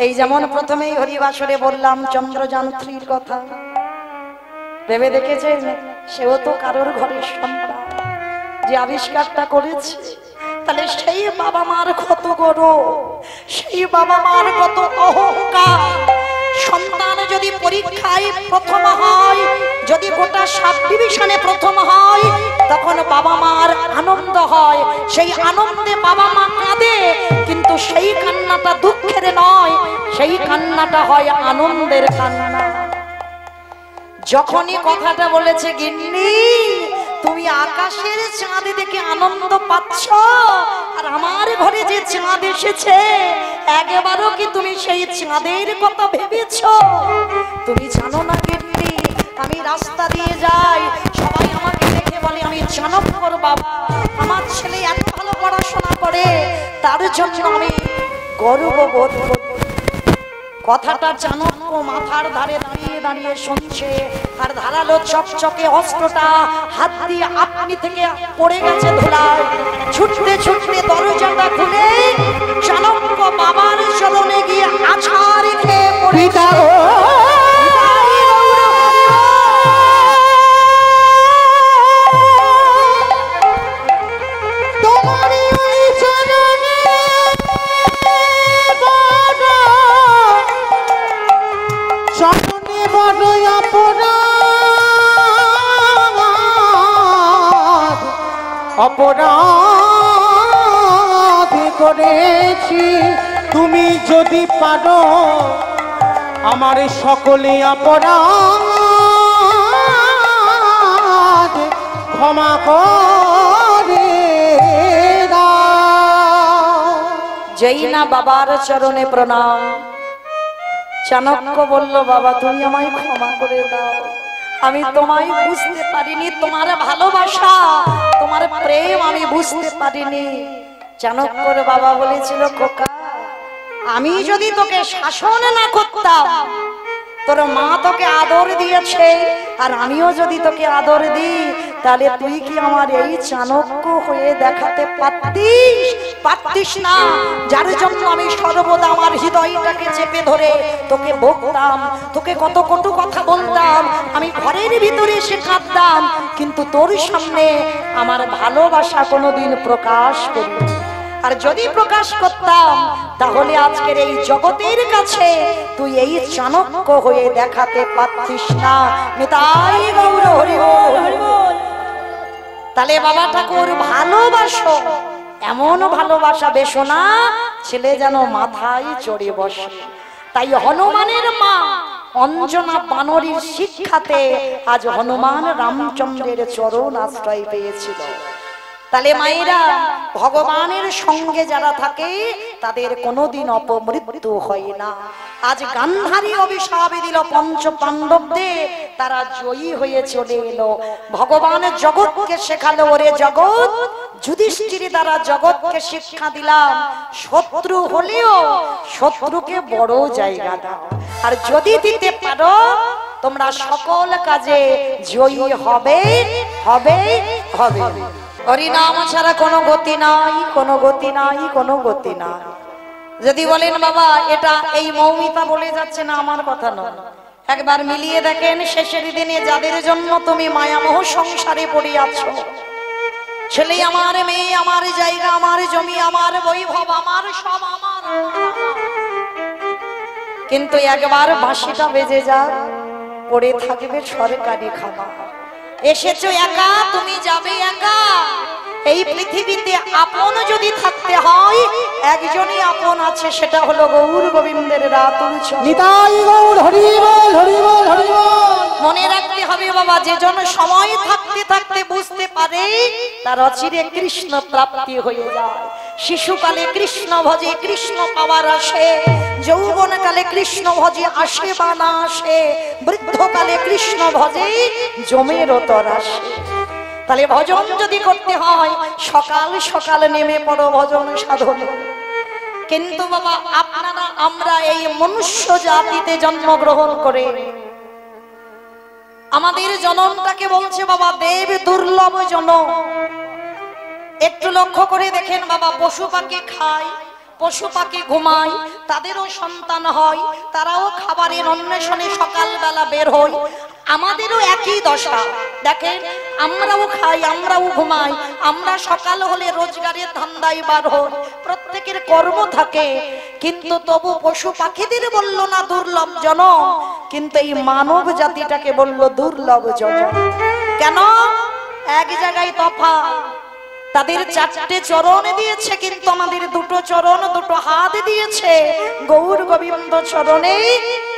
এই যেমন প্রথমেই হরিবাসরে বললাম চন্দ্রযান-3 কথা, ভেবে দেখেছেন সেও তো কারোর ঘরের সন্তান, যে আবিষ্কারটা করেছে। তাহলে সেই বাবা মার কত গর্ব, সেই বাবা মার কত অহংকার। সন্তান যদি পরীক্ষায় প্রথম হয়, যদি গোটা সাব ডিভিশনে প্রথম হয়, তখন বাবা মার আনন্দ হয়, সেই আনন্দে বাবা মা কাঁদে। কিন্তু সেই কান্নাটা দুঃখের নয়, সেই কান্নাটা হয় আনন্দের কান্না। যখনই কথাটা বলেছে, গিন্নি তুমি আকাশের চাঁদ দেখে আনন্দ পাচ্ছ, আর আমার ঘরে যে চাঁদ এসেছে, একবারও কি তুমি সেই চাঁদের কথা ভেবেছ? তুমি জানো না গিন্নি, আমি রাস্তা দিয়ে যাই, সবাই আমাকে দেখে বলে আমি চাণক্যর বাবা, জন্য আমি গর্ববোধ করি। কথাটা চাণক্য মাথার ধারে দাঁড়িয়ে দাঁড়িয়ে শুনছে, আর ধারালো চকচকে অস্ত্রটা হাত দিয়ে আপনি থেকে পড়ে গেছে ধুলায়। ছুটতে ছুটতে দরজাটা খুলে চাণক্য বাবার চরণে গিয়ে আছাড় খেয়ে পড়েছে। অপরাধ করেছি, তুমি যদি পারো আমার সকলে অপরাধ ক্ষমা করে দাও। যেই না বাবার চরণে প্রণাম, চাণক্য বলল, বাবা তুমি আমায় ক্ষমা করে দাও, আমি তোমায় বুঝতে পারিনি, তোমার ভালোবাসা তোমার প্রেম আমি বুঝতে পারিনি। চাণক্যর বাবা বলেছিল, খোকা আমি যদি তোকে শাসন না করতাম, তোর মা তোকে আদর দিয়েছে, আর আমিও যদি তোকে আদর দিই, তাহলে তুই কি আমার এই চাণক্য হয়ে দেখাতে পারতিস না, যার জন্য আমি সর্বদা আমার হৃদয়টাকে চেপে ধরে তোকে বকতাম, তোকে কত কটু কথা বলতাম, আমি ঘরের ভিতরে এসে কাঁদতাম, কিন্তু তোর সামনে আমার ভালোবাসা কোনোদিন প্রকাশ করি। আর যদি প্রকাশ করতাম, তাহলে আজকের এই জগতের কাছে তুই এই চাণক্য হয়ে দেখাতে পারতিস না। নিতাই গৌর হরি বল। তাহলে বাবা ঠাকুর ভালোবাসো, এমন ভালোবাসা বেশো না ছেলে যেন মাথায় চড়ে বসে। তাই হনুমানের মা অঞ্জনা বানরীর শিক্ষাতে আজ হনুমান রামচন্দ্রের চরণ আশ্রয় পেয়েছিল। তাহলে মায়েরা, ভগবানের সঙ্গে যারা থাকে তাদের কোনোদিন অপমৃত্যু হয় না। আজ গান্ধারী অভিশাপ দিল পঞ্চ পাণ্ডবদের, তারা জয়ী হয়ে চলে এলো। ভগবান জগৎকে শেখালো, ওরে জগৎ, যুধিষ্ঠির দ্বারা জগৎকে শিক্ষা দিলাম, শত্রু হলেও শত্রুকে বড় জায়গা দাও, আর যদি দিতে পারো তোমরা সকল কাজে জয়ী হবে হবে হবে। হরিনাম ছাড়া কোনো গতি নাই, কোনো গতি নাই, কোনো গতি নাই। যদি বলেন বাবা এটা এই মৌমিতা বলে যাচ্ছে না, আমার কথা নয়, একবার মিলিয়ে দেখেন শেষের দিনে যাদের জন্য তুমি মায়ামোহ সংসারে পড়ে আছো, ছেলে আমার, মেয়ে আমার, জায়গা আমার, জমি আমার, বৈভব আমার, সব আমার, কিন্তু একবার বাঁশিটা বেজে যায়, পড়ে থাকবে সরকারি খাবার। এসেছো একা, তুমি যাবে একা। এই পৃথিবীতে আপন যদি থাকতে হয়, একজনই আপন আছে, সেটা হলো গৌর গোবিন্দের রাতুল চরণ। নিতাই গৌর হরি বল, হরি বল, হরি বল। মনে রাখতে হবে বাবা, যে জন সময় থাকতে থাকতে বুঝতে পারে তার অচিরে কৃষ্ণ প্রাপ্তি হয়ে যায়। শিশুকালে কৃষ্ণ ভজে, কৃষ্ণ পাওয়ার আসে, যৌবনকালে কৃষ্ণ ভজে, আসে বা না আসে, বৃদ্ধকালে কৃষ্ণ ভজে, জমের তর আসে। তাহলে ভজন যদি করতে হয় সকাল সকাল নেমে পড়ো ভজন সাধন। কিন্তু বাবা আপনারা আমরা এই মনুষ্য জাতিতে জন্মগ্রহণ করে আমাদের জনমটাকে বলছে বাবা দেব দুর্লভ জনম। একটু লক্ষ্য করে দেখেন বাবা, পশু পাখি খায়, পশু পাখি ঘুমায়, তাদেরও সন্তান হয়, তারাও খাবারের অন্বেষণে সকালবেলা বের হয়। আমাদেরও একই দশা। দেখেন আমরাও খাই, আমরাও ঘুমাই, আমরা সকাল হলে রোজগারের ধান্দায় বার হই, প্রত্যেকের কর্ম থাকে, কিন্তু তবু পশু পাখিদের বলল না দুর্লভ জনম, কিন্তু এই মানব জাতিটাকে বলল দুর্লভ জনম। কেন? এক জায়গায় তফাৎ। তাদের চারটে চরণ দিয়েছে, কিন্তু আমাদের দুটো চরণ, দুটো হাত দিয়েছে গৌর গোবিন্দ চরণে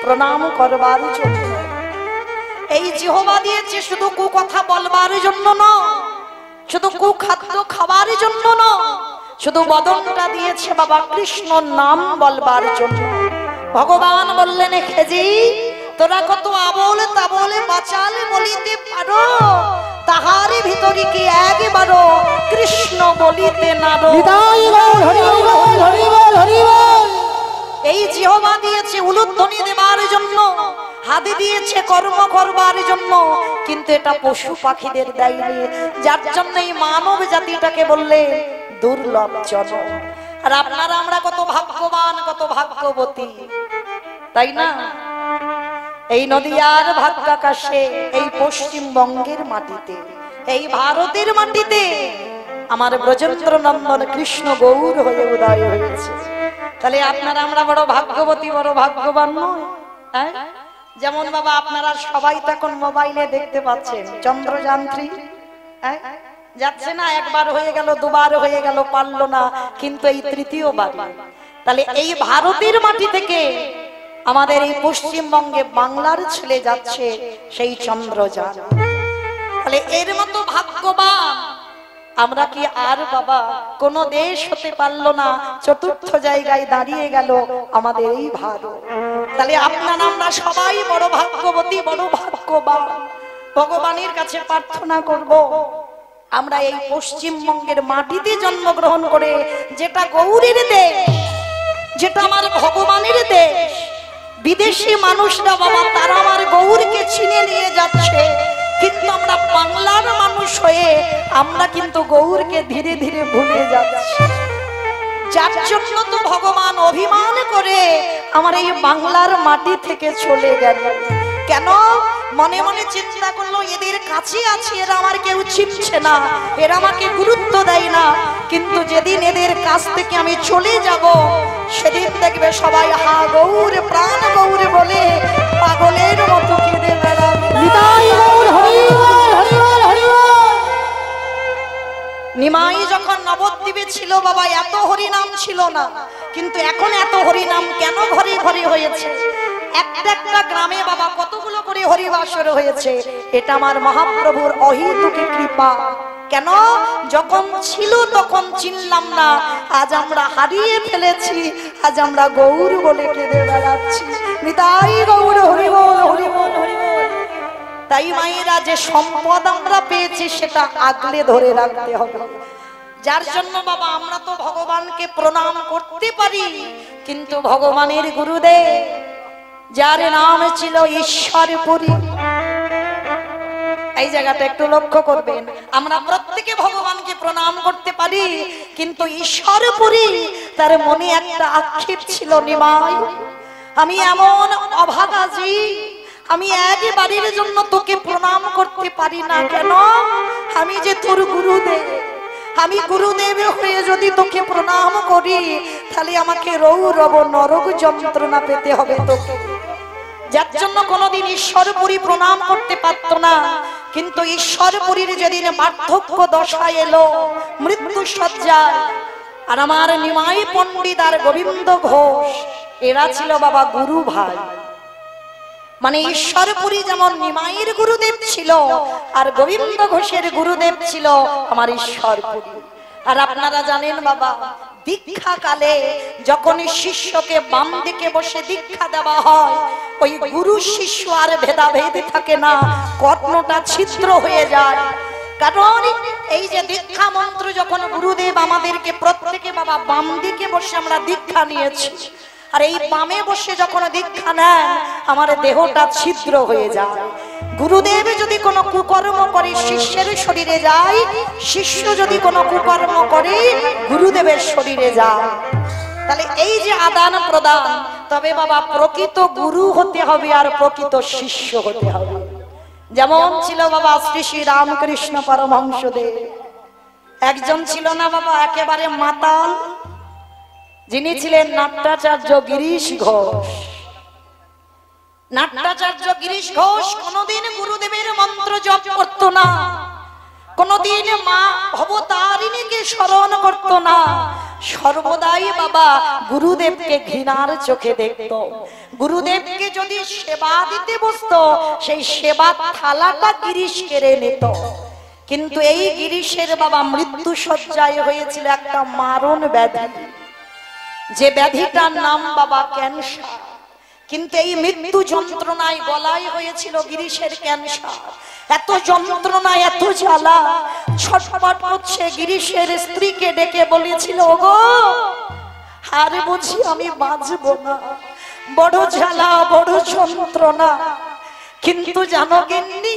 প্রণাম করবার জন্য। এই জিহ্বা দিয়েছে শুধু কু কথা বলবার জন্য নয়, শুধু কু খাদ্য খাবার জন্য নয়, শুধু বদনটা দিয়েছে বাবা কৃষ্ণ নাম বলবার জন্য। ভগবান বললেন, খেজি তোরা কত আবল তাবলে বাঁচালে বলিতে পারো, তা তাহার ভিতরে কি একবারও কৃষ্ণ বলিতে নারো। নিতাই গৌর হরি বল হরি বল হরি বল। এই জিহ্বা দিয়েছে উলুধ্বনি দেবার জন্য, হাতে দিয়েছে কর্ম করবার জন্য, কিন্তু এটা পশু পাখিদের দেয়নি, যার জন্য এই মানব জাতিটাকে বললে দুর্লভ জন। আর আপনারা আমরা কত ভাগ্যবান, কত ভাগ্যবতী, তাই না? এই নদিয়ার ভাগ্যাকাশে, এই পশ্চিমবঙ্গের মাটিতে, এই ভারতের মাটিতে আমার ব্রজেন্দ্র নন্দন কৃষ্ণ গৌর হয়ে উদয় হয়েছে। তাহলে আপনারা আমরা বড় ভাগ্যবতী, বড় ভাগ্যবান নয়? হ্যাঁ, যেমন বাবা আপনারা সবাই তো এখন মোবাইলে দেখতে পাচ্ছেন চন্দ্রযান-3 যাচ্ছে না, একবার হয়ে গেল, দুবার হয়ে গেল, পারলো না, কিন্তু এই তৃতীয়বার। তাহলে এই ভারতের মাটি থেকে আমাদের এই পশ্চিমবঙ্গে বাংলার ছেলে যাচ্ছে সেই চন্দ্রযান। তাহলে এর মতো ভাগ্যবান আমরা কি আর বাবা কোন দেশ হতে পারলো না, চতুর্থ জায়গায় দাঁড়িয়ে গেল আমাদের এই ভারত। তাহলে আপনারা আমরা সবাই বড় ভাগ্যবতী, বড় ভাগ্যবান। ভগবানের কাছে প্রার্থনা করব আমরা এই পশ্চিমবঙ্গের মাটিতে জন্মগ্রহণ করে, যেটা গৌরের দেশ, যেটা আমার ভগবানের দেশ, বিদেশি মানুষরা বাবা তারা আমার গৌরকে ছিনে নিয়ে যাচ্ছে, কিন্তু আমরা বাংলার মানুষ হয়ে আমরা কিন্তু গৌরকে ধীরে ধীরে ভুলে যাচ্ছি। যার জন্য তো ভগবান অভিমান করে আমার এই বাংলার মাটি থেকে চলে গেল। কেন? মনে মনে চিন্তা করলো এদের কাছে আছি, এরা আমার কেউ চিনছে না, এরা আমাকে গুরুত্ব দেয় না, কিন্তু যেদিন এদের কাছ থেকে আমি চলে যাব সেদিন দেখবে সবাই হা গৌর প্রাণ গৌর বলে পাগলের মতো কেঁদে বেড়াবে। নিতাই গৌর হরি বল হরি বল হরি বল। নিমাই যখন নবদ্বীপে ছিল বাবা এত হরিনাম ছিল না, কিন্তু এখন এত হরিনাম কেন ঘরে ঘরে হয়েছে? একটা একটা গ্রামে বাবা কতগুলো করে হরিবাসর হয়েছে, এটা আমার মহাপ্রভুর অহেতুক কৃপা। কেন? যখন ছিল তখন চিনলাম না, আজ আমরা হারিয়ে ফেলেছি, আজ আমরা গৌর বলে কেঁদে বেড়াচ্ছি। নিতাই গৌর হরি বল হরি বল হরি বল। তাই মায়েরা যে সম্পদ আমরা পেয়েছি সেটা আগলে ধরে রাখতে হবে। যার জন্য বাবা আমরা তো ভগবানকে প্রণাম করতে পারি, কিন্তু ভগবানের গুরুদেব যার নাম ছিল ঈশ্বরপুরী, এই জায়গাটা একটু লক্ষ্য করবেন। আমরা প্রত্যেকে ভগবানকে প্রণাম করতে পারি, কিন্তু ঈশ্বরপুরী তার মনে একটা আক্ষেপ ছিল, নিমাই আমি এমন অভাগাজি, আমি একবারের জন্য তোকে প্রণাম করতে পারি না। কেন? আমি যে তোর গুরুদেব, আমি গুরুদেব হয়ে যদি তোকে প্রণাম করি তাহলে আমাকে রৌরব নরক যন্ত্রণা পেতে হবে তোকে। যার জন্য কোনোদিন ঈশ্বরপুরী প্রণাম করতে পারত না, কিন্তু ঈশ্বরপুরীর যেদিন বার্ধক্য দশা এলো, মৃত্যু সজ্জায়, আর আমার নিমাই পণ্ডিত আর গোবিন্দ ঘোষ এরা ছিল বাবা গুরু ভাই। মানে ঈশ্বরপুরী যেমন নিমাইয়ের গুরুদেব ছিল, আর গোবিন্দ ঘোষের গুরুদেব ছিল আমার ঈশ্বরপুরী। আর আপনারা জানেন বাবা দীক্ষা কালে যখন শিষ্যকে বাম দিকে বসে দীক্ষা দেওয়া হয়, ওই গুরু শিষ্য আর ভেদাভেদ থাকে না, কর্ণটা ছিদ্র হয়ে যায়। কারণ এই যে দীক্ষা মন্ত্র যখন গুরুদেব আমাদেরকে প্রত্যেকে বাবা বাম দিকে বসে আমরা দীক্ষা নিয়েছি, আর এই বামে বসে যখন দীক্ষা নেন আমার দেহটা ছিদ্র হয়ে যায়। গুরুদেব যদি কোনো কুকর্ম করে শিষ্যের শরীরে যায়, শিষ্য যদি কোনো কুকর্ম করে গুরুদেবের শরীরে যায়। তাহলে এই যে আদান প্রদান, তবে বাবা প্রকৃত গুরু হতে হবে আর প্রকৃত শিষ্য হতে হবে। যেমন ছিল বাবা শ্রী শ্রী রামকৃষ্ণ পরমহংসদেব, একজন ছিল না বাবা একেবারে মাতাল, যিনি ছিলেন নাট্যাচার্য গিরিশ ঘোষ। নাট্যাচার্য গিরিশ ঘোষ কোনদিন গুরুদেবের মন্ত্র জপ করত না, কোনদিন মা ভবতারিণীকে স্মরণ করত না, সর্বদাই বাবা গুরুদেবকে ঘৃণার চোখে দেখত। গুরুদেবকে যদি সেবা দিতে বসতো সেই সেবা থালাটা গিরিশ কেড়ে নিত। কিন্তু এই গিরিশের বাবা মৃত্যু শয্যায় হয়েছিল একটা মারণ ব্যাধি, যে ব্যাধিটার নাম বাবা ক্যান্সার। কিন্তু এই মৃত্যু যন্ত্রণায় গলায় হয়েছিল গিরিশের ক্যান্সার। এত যন্ত্রণা, এত জ্বালা, ছটফট করছে। গিরিশের স্ত্রীকে ডেকে বলেছিল, ওগো আরে বুঝি আমি বাঁচবো না, বড় জ্বালা, বড় যন্ত্রণা। কিন্তু জানো গিন্নি,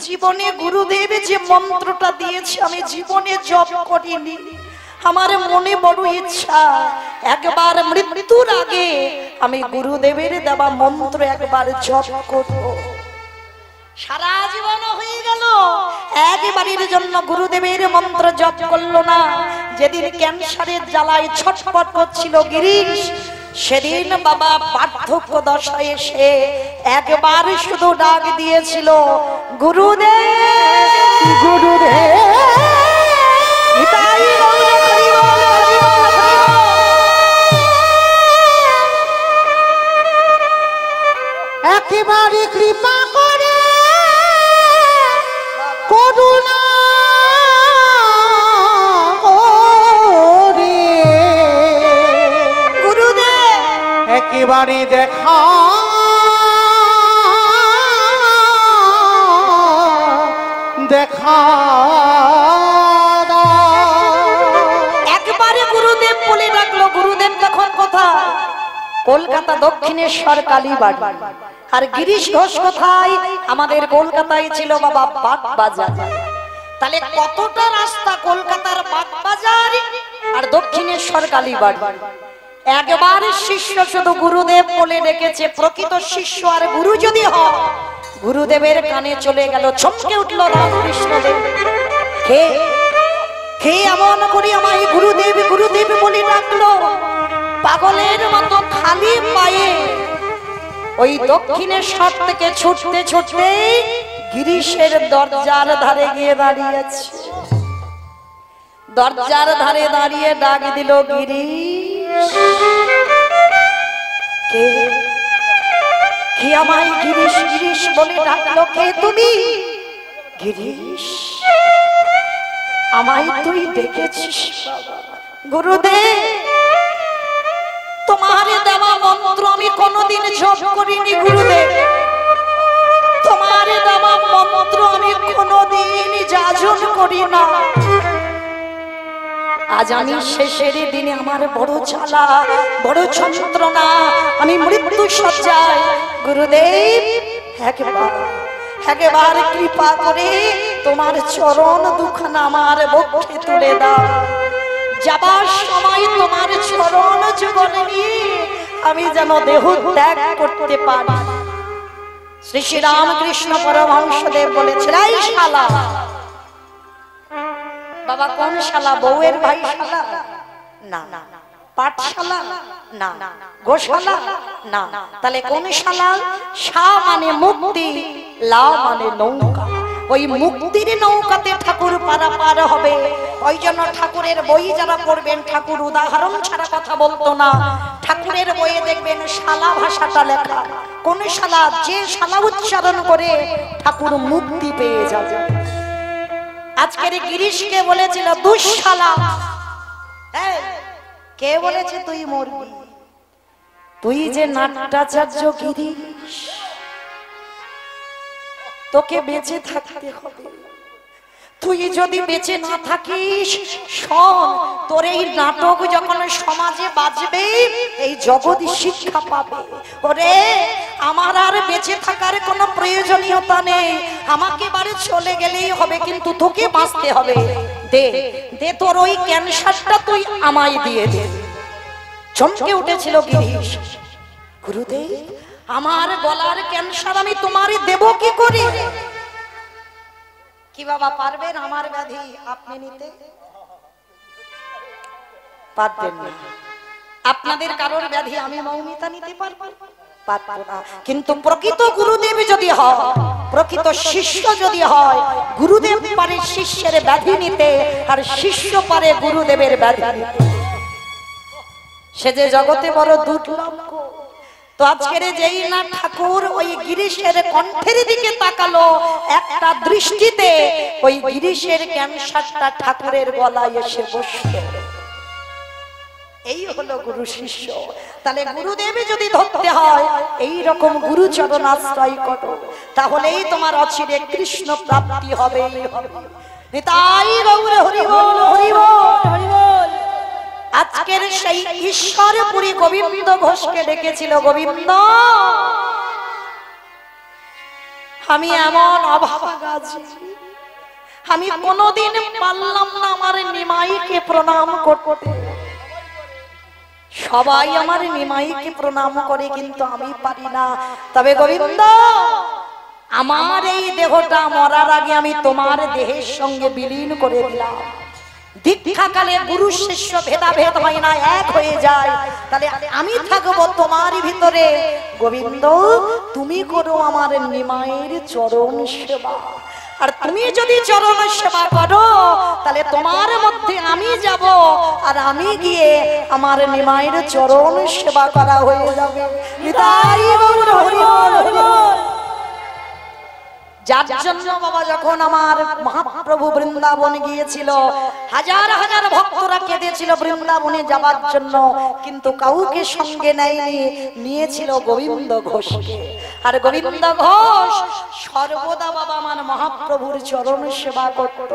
জীবনে গুরুদেব যে মন্ত্রটা দিয়েছে আমি জীবনে জপ করিনি। আমার মনে বড় ইচ্ছা, একবার মৃত্যুর আগে আমি গুরুদেবের দেওয়া মন্ত্র একবার জপ করব। সারা জীবন হয়ে গেল, একবারের জন্য গুরুদেবের মন্ত্র জপ করলো না। যেদিন ক্যান্সারের জ্বালায় ছটফট করছিল গিরিশ, সেদিন বাবা বার্ধক্য দশায় এসে একবার শুধু ডাক দিয়েছিল, গুরুদেব গুরুদেব। একেবারে কৃপা করে করুণা করে গুরুদেব একেবারে দেখা দেখা একবারে গুরুদেব বলে ডাকলো। গুরুদেব তখন কোথায়? কলকাতা দক্ষিণেশ্বর কালীবাড়ি। আর গিরিশ ঘোষ কোথায়? আমাদের কলকাতায় ছিল বাবা বাগবাজার। তাহলে কতটা রাস্তা কলকাতার বাগবাজার আর দক্ষিণেশ্বর কালীবাড়ি। একবার শিষ্য শুধু গুরুদেব বলে ডেকেছে। প্রকৃত শিষ্য আর গুরু যদি হয়, গুরুদেবের কানে চলে গেল। চমকে উঠলো রামকৃষ্ণদেব, কে কে এমন করে আমায় গুরুদেব গুরুদেব বলে ডাকলো? পাগলের মতো খালি পায়ে ওই দক্ষিণেশ্বর থেকে ছুটতে ছুটতে গিরিশের দরজার ধারে গিয়ে দাঁড়িয়েছে। দরজার ধারে দাঁড়িয়ে ডাক দিল, গিরিশ। কে কে আমায় গিরিশ গিরিশ বলে ডাকলো? কে তুমি? গিরিশ, আমায় তুই দেখেছিস? গুরুদেব, তোমার দেওয়া মন্ত্র আমি কোনোদিন জপ করিনি গুরুদেব। তোমার দেওয়া মন্ত্র আমি কোনোদিন যাজন করি না। আজ আমি শেষের দিনে আমার বড় জ্বালা, বড় যন্ত্রণা, আমি মৃত্যু সজ্জায়। গুরুদেব, একবার কৃপা করে তোমার চরণ দুখানা আমার বক্ষে তুলে দাও। যাবার সময় তোমার চরণ যুগল নিয়ে আমি যেন দেহ ত্যাগ করতে পারি। শ্রী শ্রী রামকৃষ্ণ পরমহংসদেব বলেছিলেন, এই শালা। বাবা কোন শালা? বউয়ের ভাই শালা? না। পাঠশালা? না। গোশালা? না। তাহলে কোন শালা? শা মানে মুক্তি, লা মানে নৌকা। ওই মুক্তির নৌকাতে ঠাকুর পারাপার হবে। ওই জন্য ঠাকুরের বই যারা পড়বেন, ঠাকুর উদাহরণ ছাড়া কথা বলতো না। ঠাকুরের বইয়ে দেখবেন শালা ভাষাটা লেখা। কোন শালা? যে শালা উচ্চারণ করে ঠাকুর মুক্তি পেয়ে যাবে। আজকের গিরিশকে বলেছিল দুঃশালা। কে বলেছে তুই মরবি? তুই যে নাট্যাচার্য গিরিশ, তোকে বেঁচে থাকতে হবে। তুই যদি বেঁচে না থাকিস, শোন, তোর এই নাটক যখন সমাজে বাজবে, এই জগৎ শিক্ষা পাবে। ওরে, আমার আর বেঁচে থাকার কোনো প্রয়োজনীয়তা নেই। আমাকে বাড়ি চলে গেলেই হবে, কিন্তু তোকে বাঁচতে হবে। দে দে, তোর ওই ক্যান্সারটা তুই আমায় দিয়ে দে। চমকে উঠেছিল গিরিশ। গুরুদেব, আমার গলার ক্যান্সার আমি তোমারই দেব কি করে? কি বাবা পারবেন আমার ব্যাধি আপনি নিতে? পারবেন না। আপনাদের কারোর ব্যাধি আমি মৌমিতা নিতে পারবো? পারবো না। কিন্তু প্রকৃত গুরুদেব যদি হয়, প্রকৃত শিষ্য যদি হয়, গুরুদেব পারে শিষ্যের ব্যাধি নিতে, আর শিষ্য পারে গুরুদেবের ব্যাধি নিতে। সে যে জগতে বড় দুর্লভ। তো আজকের যেই না ঠাকুর ওই গিরিশের কণ্ঠের দিকে তাকালো, একটা দৃষ্টিতে ওই গিরিশের ক্যান্সারটা ঠাকুরের গলায় এসে বসল। এই হলো গুরু শিষ্য। তাহলে গুরুদেবে যদি ধরতে হয় এই রকম গুরু চরণ আশ্রয় করো, তাহলেই তোমার অচিরে কৃষ্ণ প্রাপ্তি হবে। নিতাই গৌর হরি বল, হরি বল, হরি বল। আজকের সেই ঈশ্বরপুরী গোবিন্দ ঘোষকে ডেকেছিল, গোবিন্দ আমি এমন অভাগাজি, আমি কোনোদিন পারলাম না আমার নিমাইকে প্রণাম করতে। সবাই আমার নিমাইকে প্রণাম করে কিন্তু আমি পারি না। তবে গোবিন্দ আমার এই দেহটা মরার আগে আমি তোমার দেহের সঙ্গে বিলীন করে দিলাম। দীক্ষাকালে গুরু শিষ্য ভেদাভেদ হয় না, এক হয়ে যায়। তাহলে আমি থাকবো তোমার ভিতরে। গোবিন্দ তুমি করো আমার নিমাইয়ের চরণ সেবা। আর তুমি যদি চরণ সেবা করো তাহলে তোমার মধ্যে আমি যাব, আর আমি গিয়ে আমার নিমাইয়ের চরণ সেবা করা হয়ে যাবে। নিতাই গৌর হরি বল, হরি বল। যার জন্য বাবা যখন আমার মহাপ্রভু বৃন্দাবন গিয়েছিল, হাজার হাজার ভক্তরা কেঁদেছিল বৃন্দাবনে যাবার জন্য, কিন্তু কাউকে সঙ্গে নেয়নি, নিয়েছিল গোবিন্দ ঘোষকে। আর গোবিন্দ ঘোষ সর্বদা বাবা আমার মহাপ্রভুর চরণ সেবা করত।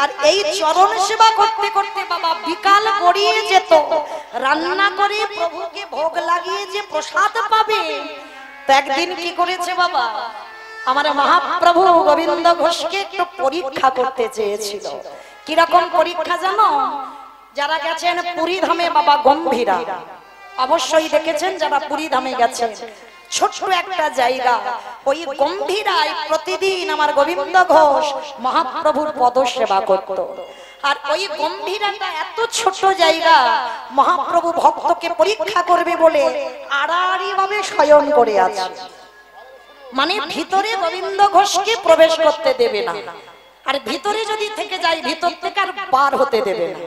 আর এই চরণ সেবা করতে করতে বাবা বিকাল গড়িয়ে যেত। রান্না করে প্রভুকে ভোগ লাগিয়ে যে প্রসাদ পাবে, তো একদিন কি করেছে বাবা, আমার মহাপ্রভু গোবিন্দ ঘোষকে একটু পরীক্ষা করতে চেয়েছিল। কিরকম পরীক্ষা জানো? যারা গেছেন পুরী ধামে বাবা গম্ভীরা, অবশ্যই দেখেছেন যারা পুরী ধামে গেছেন, ছোট্ট একটা জায়গা, ওই গম্ভীরায় প্রতিদিন আমার গোবিন্দ ঘোষ মহাপ্রভুর পদ সেবা করত। আর ওই গম্ভীরাটা এত ছোট জায়গা, মহাপ্রভু ভক্তকে পরীক্ষা করবে বলে আড়াআড়ি ভাবে শয়ন করে আছে। মানে ভিতরে গোবিন্দ ঘোষকে প্রবেশ করতে দেবে না, আর ভিতরে যদি থেকে যায় ভিতর থেকে আর বার হতে দেবে না।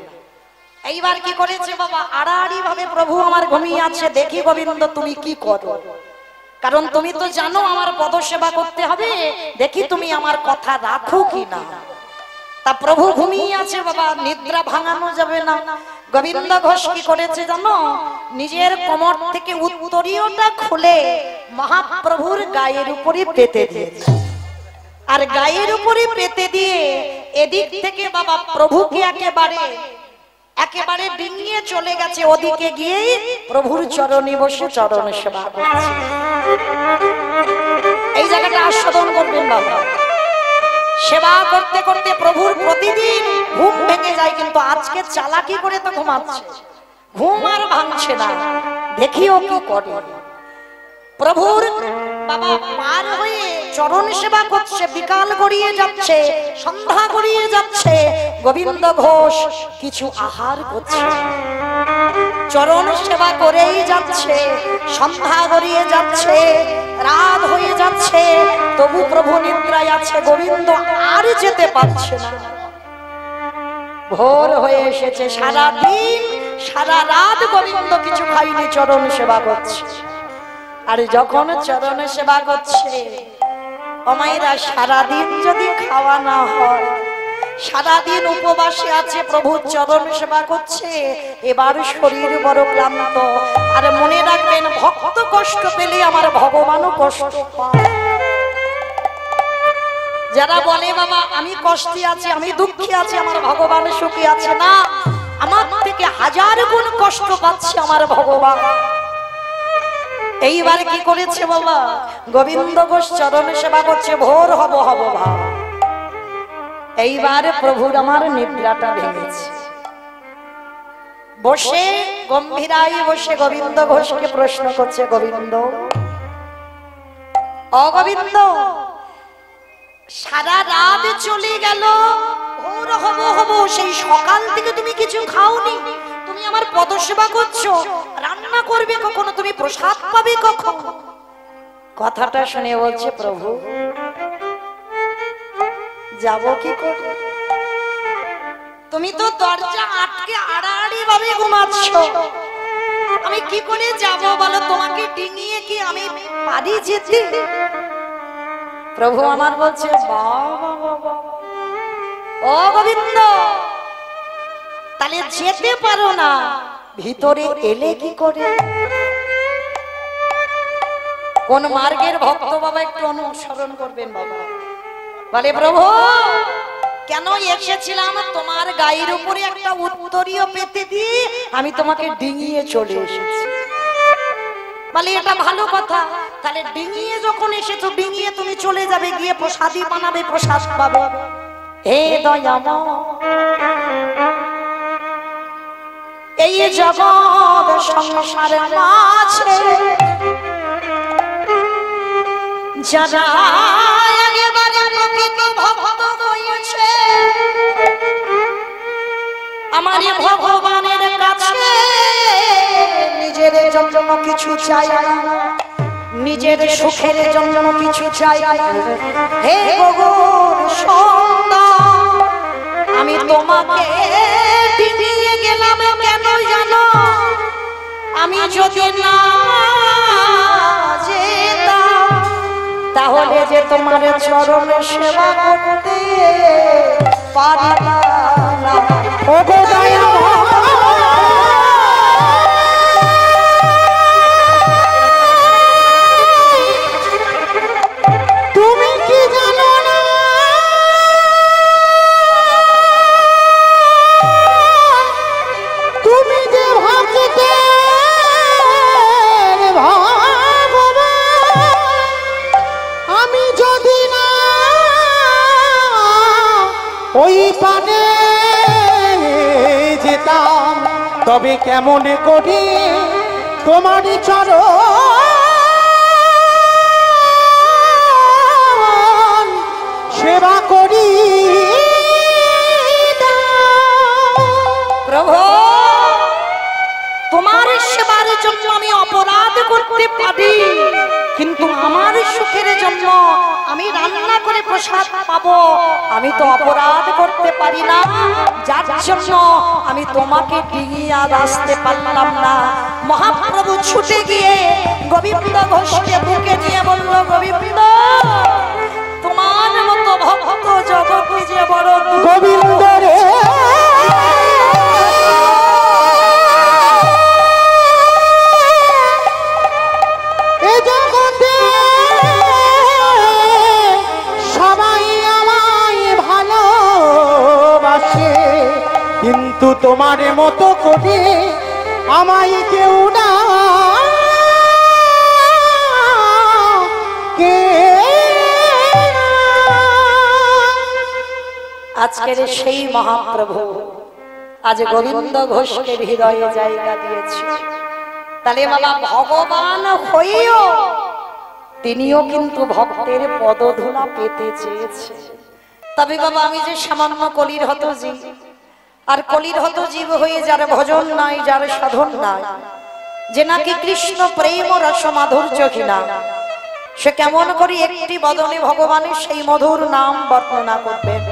এইবার কি করেছে বাবা, আড়াআড়ি ভাবে প্রভু আমার ঘুমিয়ে আছে, দেখি গোবিন্দ তুমি কি করো, কারণ তুমি তো জানো আমার পদ সেবা করতে হবে, দেখি তুমি আমার কথা রাখো কি না। তা প্রভু ঘুমিয়ে আছে বাবা, নিদ্রা ভাঙানো যাবে না। গোবিন্দ ঘোষ কি করেছে জানো, নিজের কোমর থেকে উত্তরীয়টা খুলে মহাপ্রভুর গায়ের উপরে পেতে দিয়েছে। আর গায়ের উপরে পেতে দিয়ে এদিক থেকে বাবা প্রভুকে একেবারে ডিঙিয়ে চলে গেছে, ওদিকে গিয়ে প্রভুর চরণে বসে চরণ সেবা করছে। এই জায়গাটা আস্বাদন করবেন বাবা। সেবা করতে করতে প্রভুর প্রতিদিন ঘুম ভেঙে যায়, কিন্তু আজকে চালাকি করে তো ঘুমাচ্ছে, ঘুম আর ভাঙছে না। দেখিও কি করে। প্রভুর বাবা পার হয়ে চরণ সেবা করছে, বিকাল গড়িয়ে যাচ্ছে, সন্ধ্যা গড়িয়ে যাচ্ছে, গোবিন্দ ঘোষ কিছু আহার করছে, চরণ সেবা করেই যাচ্ছে, সন্ধ্যা গড়িয়ে যাচ্ছে, রাত হয়ে যাচ্ছে, তবু প্রভু নিদ্রায় আছে, গোবিন্দ আর যেতে পারছে না। ভোর হয়ে এসেছে, সারা দিন সারা রাত গোবিন্দ কিছু খাইনি, চরণ সেবা করছে। আর যখন চরণ সেবা করছে, অমাইরা সারাদিন যদি খাওয়া না হয়, সারাদিন উপবাসে আছে, প্রভু চরণ সেবা করছে, এবার শরীর বড় ক্লান্ত। আর মনে রাখবেন, ভক্ত কষ্ট পেলে আমার ভগবানও কষ্ট পায়। যারা বলে বাবা আমি কষ্টে আছি, আমি দুঃখে আছি, আমার ভগবান সুখে আছে, না, আমার থেকে হাজার গুণ কষ্ট পাচ্ছে আমার ভগবান। এইবার কি করেছে বাবা, গোবিন্দ ঘোষ চরণ সেবা করছে, ভোর হব ভাব। এইবার প্রভুর আমার নিদ্রাটা ভেঙেছে। বসে গম্ভীরাই বসে গোবিন্দ ঘোষকে প্রশ্ন করছে, গোবিন্দ, অগোবিন্দ, সারা রাত চলে গেল, ভোর হব সেই সকাল থেকে তুমি কিছু খাওনি, তুমি আমার পদ সেবা করছো, রান্না করবে কখনো, তুমি প্রসাদ পাবে কখন? কথাটা শুনে বলছে, প্রভু যাব কি করে, তুমি তো দরজা আটকে আড়াআড়ি ভাবে ঘুমাচ্ছ, আমি কি করে যাব বলো, তোমাকে ডিঙিয়ে কি আমি পারি যেতে? প্রভু আমার বলছে, বাবা ও গোবিন্দ, তাহলে যেতে পারো না, ভিতরে এলে কি করে? কোন মার্গের ভক্ত বাবা একটু অনুসরণ করবেন বাবা? বলে প্রভু কেন এসেছিলাম তোমার গায়ের উপরে একটা উত্তরীয় পেতে দিয়ে আমি তোমাকে ডিঙিয়ে চলে এসেছি। বলে এটা ভালো কথা, তাহলে ডিঙিয়ে যখন এসেছো ডিঙিয়ে তুমি চলে যাবে, গিয়ে প্রসাদী বানাবে, প্রসাদ পাবে। হে দয়াময়, এই জগৎ সংসারের মাঝে যারা একেবারে প্রকৃত ভক্ত হয়েছে, আমার ভগবানের কাছে নিজের জন্য কিছু চাই না, নিজের সুখের জন্য কিছু চাই না। হে গগন সুন্দর, আমি তোমাকে ডিঙিয়ে গেলাম কেন জানো? আমি যদি না যেতাম তাহলে যে তোমার চরণে সেবা করতে পারতাম না। ও দয়া তুমি কি জানো না তুমি যে ভক্তের ভগবান, আমি যদি না ওই পানে যেতাম তবে কেমন করি তোমার চরণ সেবা করি। প্রভু তোমার সেবার জন্য আমি অপরাধ করতে পারি, কিন্তু আমার সুখের জন্য আমি রান্না করে প্রসাদ পাবো, আমি তো অপরাধ করতে পারি না, যার জন্য আমি তোমাকে ডিঙিয়ে আর আসতে পারলাম না। মহাপ্রভু ছুটে গিয়ে গোবিন্দ ঘোষকে বুকে নিয়ে বলল, গোবিন্দ তোমার মতো ভক্ত জগতে যে বড় গোবিন্দ রে এ জগতে সবাই আমায় ভালোবাসে, কিন্তু তোমার মতো করে আমায় কেউ না কে। আজকের সেই মহাপ্রভু আজ গোবিন্দ ঘোষকে হৃদয়ে জায়গা দিয়েছে। তাহলে বাবা ভগবান হইও তিনিও কিন্তু ভক্তের পদধূলা পেতে চেয়েছে। তবে বাবা আমি যে সামান্য কলির হত জীব, আর কলির হত জীব হয়ে যার ভজন নাই, যার সাধন নাই, যে নাকি কৃষ্ণ প্রেম রস মাধুর্য কিনা, সে কেমন করে একটি বদনে ভগবানের সেই মধুর নাম বর্ণনা করবেন?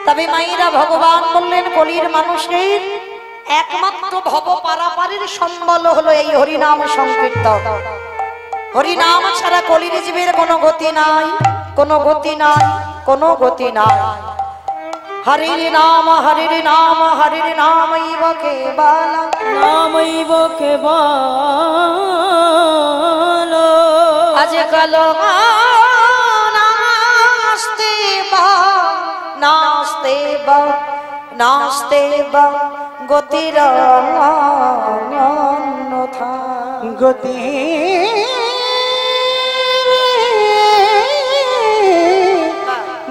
তবে মায়েরা ভগবান বললেন কলির মানুষের একমাত্র ভব পারাপারের সম্বল হলো এই হরিনাম সংকীর্তন। হরিনাম ছাড়া কলির জীবের কোনো গতি নাই, কোনো গতি নাই, কোনো গতি নাই। হরির নাম হরির নাম হরির নামৈব কেবলম নামৈব কেবল আজকাল নাস্তে বা নাস্তে বা নাস্তে বা গতির অন্যথা গতি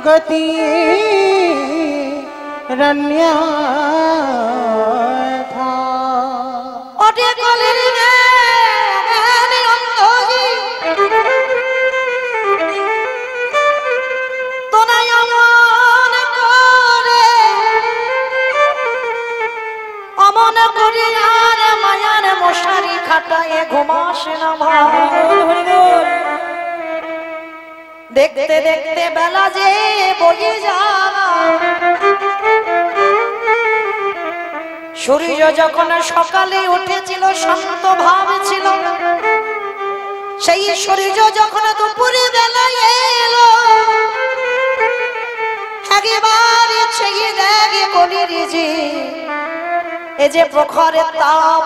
গতি রণ্যথা। ওটে কলির জ্ঞানী অন্ধজি তোরাই অমন করে, অমন করে আর মায়ার মশারি খাটায় ঘুমাস না ভাই। দেখতে দেখতে বেলা যে বয়ে যায়, সূর্য যখন সকালে উঠেছিল শান্ত ভাব ছিল, সেই সূর্য যখন দুপুরে বেলায় এলো, একেবারে ছেয়ে দেখে কলির যে এই যে প্রখরের তাপ,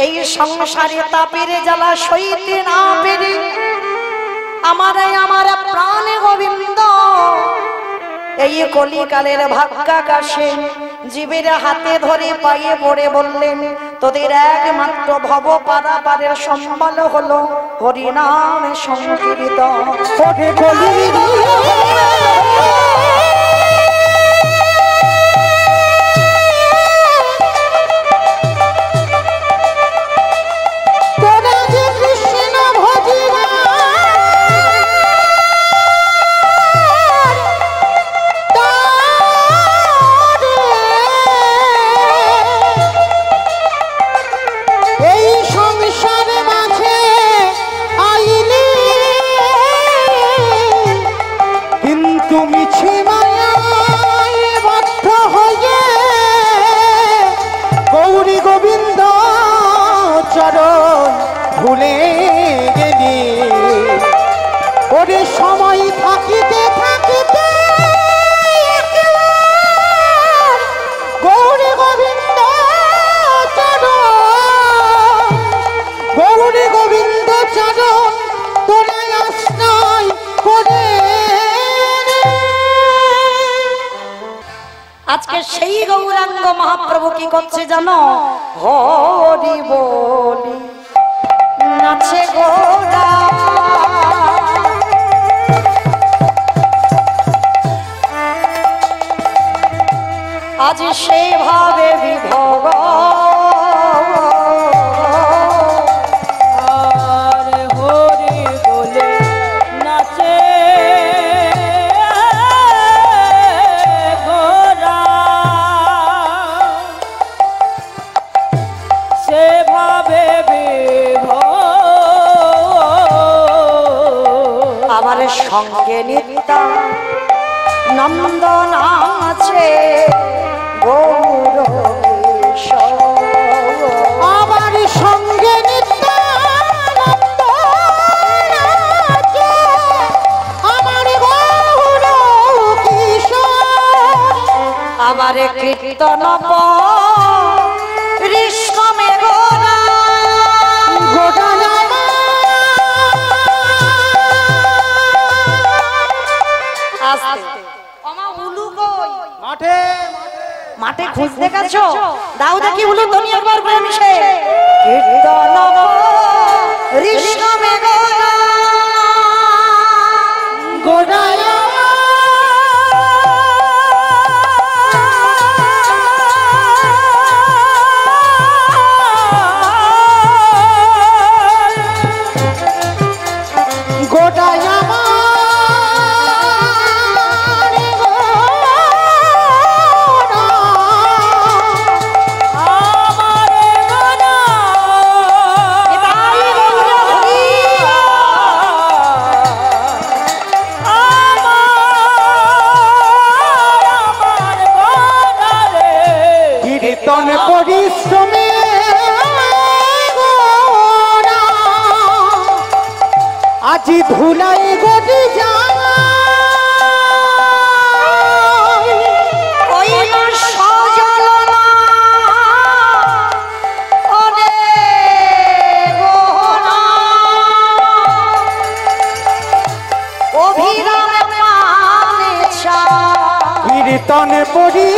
এই সংসারে তাপের জ্বালা সইতে না পেরে আমার প্রাণে গোবিন্দ এই কলিকালের ভাগ্যাকাশে জীবের হাতে ধরে পায়ে পড়ে বললেন, তোদের একমাত্র ভব পারাপারের সম্বল হলো হরিনামে সংকীর্তন। ভুলে গেলি ওরে সময় থাকিতে থাকিতে গৌরী গোবিন্দ চরণ, গৌরী গোবিন্দ চরণ তোরা আশ্রয় করে। আজকে সেই গৌরাঙ্গ মহাপ্রভু কি করছে জানো? হরি বলি নাচে গোরা, আজ সেভাবে বিভব আর হরি বলে নাচে গোরা, সেভাবে আমার সঙ্গে নিত্যা নন্দন আছে গৌর আমার সঙ্গে নিত্যানন্দ আছে, আমার গৌর কিশোর, আমার কীর্তন ঋষ্কমে গোরা গোটা মাঠে মাঠে খুঁজতে গেছো? দাও দেখি উলু তুমি একবার করে মিশে কীর্তন ঋষ্কমে গোরা গোড়ায় গোটায় কীর্তন পরিশ্রমে গোরা, আজি ধুলাই গটি যায় ওই সজলনা ওরে গোরা অভিরামে প্রাণে চায়। কীর্তন পরি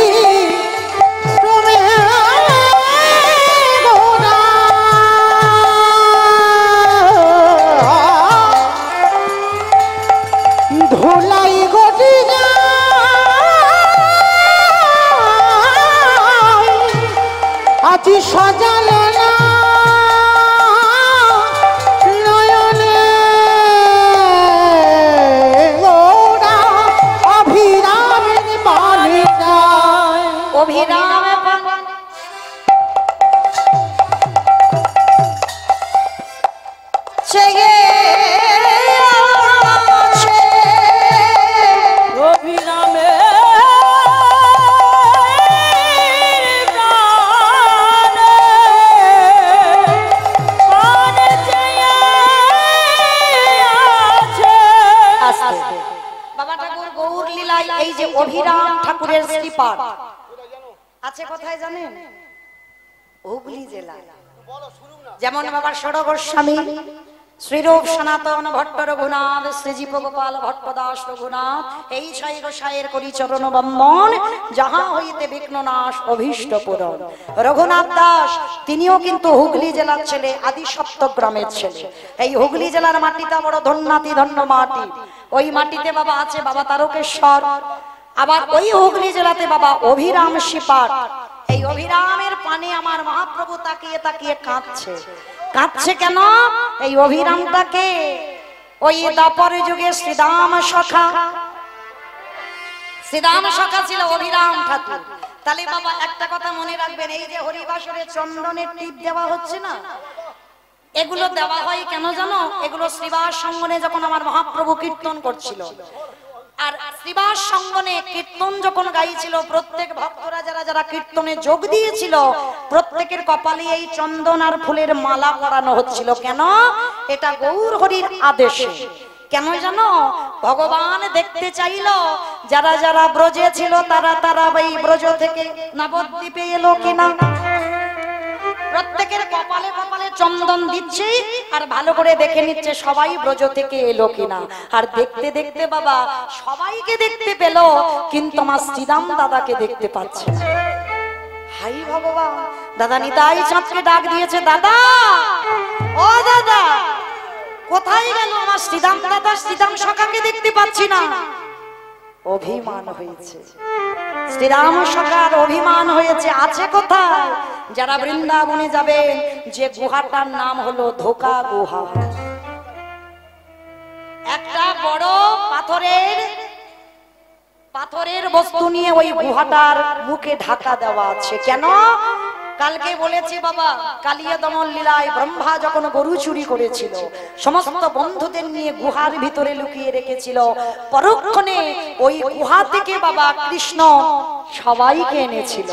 ধুলাই গটি আজি সজালো না নয়নে গোরা, অভিরামের পানে যায়, অভিরামে চেয়ে আছে অভিরামে বাবা ঠাকুর গৌর লীলায় এই যে অভিরাম ঠাকুরের শ্রীপাঠ আছে কোথায় জানেন? হুগলি জেলা। যেমন বাবা ষড় গোস্বামী, শ্রীরূপ সনাতন ভট্ট রঘুনাথ, শ্রীজীব গোপাল ভট্ট দাস রঘুনাথ, এই ছয় গোসাইয়ের করি চরণ বন্দন, যাহা হইতে বিঘ্ন নাশ অভীষ্ট পূরণ। রঘুনাথ দাস তিনিও কিন্তু হুগলি জেলার ছেলে, আদি সপ্তগ্রামের ছেলে। এই হুগলি জেলার মাটিটা বড় ধন্যাতি ধন্য মাটি। ওই মাটিতে বাবা আছে বাবা তারকেশ্বর। আবার ওই হুগলি জেলাতে বাবা অভিরাম শিপাট। এই অভিরামের পানে আমার মহাপ্রভু তাকিয়ে তাকিয়ে কাঁদছে। কাঁদছে কেন? এই অভিরামটাকে ওই দাপর যুগে শ্রীদাম সখা, শ্রীদাম সখা ছিল অভিরাম ঠাকুর। তাহলে বাবা একটা কথা মনে রাখবেন, এই যে হরিবাসরে চন্দনের টিপ দেওয়া হচ্ছে না, এগুলো দেওয়া হয় কেন জানো? এগুলো শ্রীবাস সঙ্গনে যখন আমার মহাপ্রভু কীর্তন করছিল, আর শ্রীবাস সঙ্গনে কীর্তন যখন গাইছিল, প্রত্যেক ভক্তরা যারা যারা কীর্তনে যোগ দিয়েছিল, প্রত্যেকের কপালে এই চন্দন আর ফুলের মালা পরানো হচ্ছিল। কেন? এটা গৌর হরির আদেশে। কেন জানো? ভগবান দেখতে চাইল যারা যারা ব্রজে ছিল তারা তারা এই ব্রজ থেকে নবদ্বীপে এলো কিনা। প্রত্যেকের কপালে কপালে চন্দন দিচ্ছে আর ভালো করে দেখে নিচ্ছে সবাই ব্রজ থেকে এলো কিনা। আর দেখতে দেখতে বাবা সবাইকে দেখতে পেল, কিন্তু আমার শ্রীরাম দাদাকে দেখতে পাচ্ছে না। হাই ভগবান! দাদা নিতাই চাঁদকে ডাক দিয়েছে, দাদা, ও দাদা, কোথায় গেল আমার শ্রীরাম দাদা? শ্রীরাম সখাকে দেখতে পাচ্ছি না। অভিমান হয়েছে, শ্রীরাম সখার অভিমান হয়েছে। আছে কোথায়? যারা বৃন্দাবনে যাবেন, যে গুহাটার নাম হলো ধোকা গুহা। একটা বড় পাথরের বস্তু নিয়ে ওই গুহাটার মুখে ঢাকা দেওয়া আছে। কেন? কালকে বলেছি বাবা, কালিয়া দমন লীলায় ব্রহ্মা যখন গরু চুরি করেছিল, সমস্ত বন্ধুদের নিয়ে গুহার ভিতরে লুকিয়ে রেখেছিল। পরক্ষণে ওই গুহা থেকে বাবা কৃষ্ণ সবাইকে এনেছিল।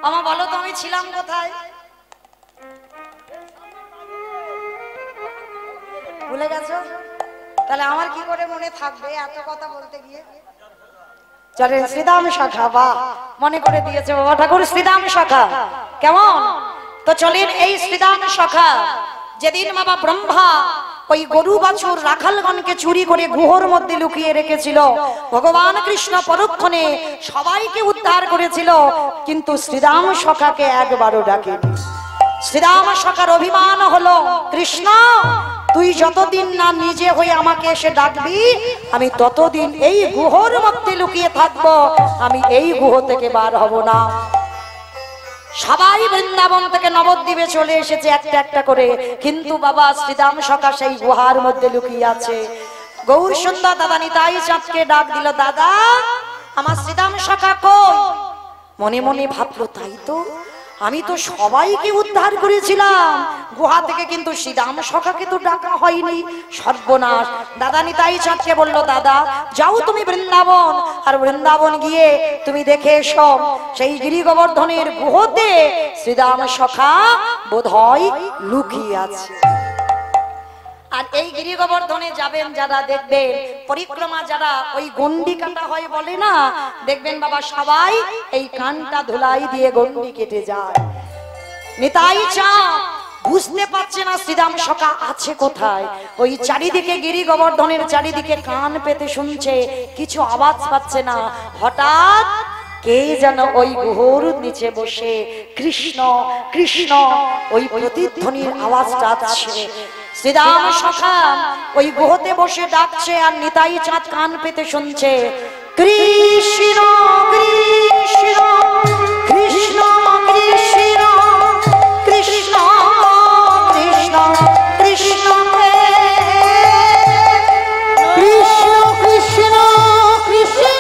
আমা বলো তো আমি ছিলাম কোথায়? ভুলে গেছো? তাহলে আমার কি করে মনে থাকবে এত কথা বলতে গিয়ে? চলে শ্রীদাম শাখা, বাহ, মনে করে দিয়েছে বাবা ঠাকুর। শ্রীদাম শাখা কেমন? তো চলেন এই শ্রীদাম শাখা, যেদিন বাবা ব্রহ্মা ওই গরু বাছুর রাখালগণকে চুরি করে গুহর মধ্যে লুকিয়ে রেখেছিল, ভগবান কৃষ্ণ পরক্ষণে সবাইকে উদ্ধার করেছিল, কিন্তু শ্রীরাম সখাকে একবারও ডাকেনি। শ্রীরাম সখার অভিমান হলো, কৃষ্ণ তুই যতদিন না নিজে হয়ে আমাকে এসে ডাকবি, আমি ততদিন এই গুহর মধ্যে লুকিয়ে থাকবো, আমি এই গুহ থেকে বার হব না। সবাই বৃন্দাবন থেকে নবদ্বীপে চলে এসেছে একটা একটা করে, কিন্তু বাবা শ্রীরাম সখা সেই গুহার মধ্যে লুকিয়ে আছে। গৌর সুন্দর দাদা নিতাই চাঁদকে ডাক দিল, দাদা, আমার শ্রীরাম সখা কই? মনে মনে ভাবলো, তাই তো, আমি তো সবাইকে উদ্ধার করেছিলাম গুহা থেকে, কিন্তু শ্রীরাম সখাকে তো ডাকা হয়নি। সর্বনাশ! দাদা নিতাই চাঁদকে বলল, দাদা যাও তুমি বৃন্দাবন, আর বৃন্দাবন গিয়ে তুমি দেখে এসো সেই গিরি গোবর্ধনের গুহতে শ্রীরাম সখা বোধহয় লুকিয়ে আছে। আর এই গিরি গোবর্ধনে যাবেন যারা, দেখবেন পরিক্রমা যারা ওই গন্ডি কাটা হয় বলে না, দেখবেন বাবা সবাই এই কানটা ধুলাই দিয়ে গন্ডি কেটে যায়। নিতাই চাঁদ বুঝতে পারছে না শ্রীরাম সখা আছে কোথায়। ওই চারিদিকে গিরি গোবর্ধনের চারিদিকে কান পেতে শুনছে, কিছু আওয়াজ পাচ্ছে না। হঠাৎ কে যেন ওই গুহর নিচে বসে কৃষ্ণ কৃষ্ণ ওই প্রতিধ্বনির আওয়াজটা আসছে। শ্রীরাম সখা ওই গুহতে বসে ডাকছে, আর নিতাই চাঁদ কান পেতে শুনছে, কৃষ্ণ কৃষ্ণ কৃষ্ণ কৃষ্ণ কৃষ্ণ কৃষ্ণ কৃষ্ণ কৃষ্ণ কৃষ্ণ কৃষ্ণ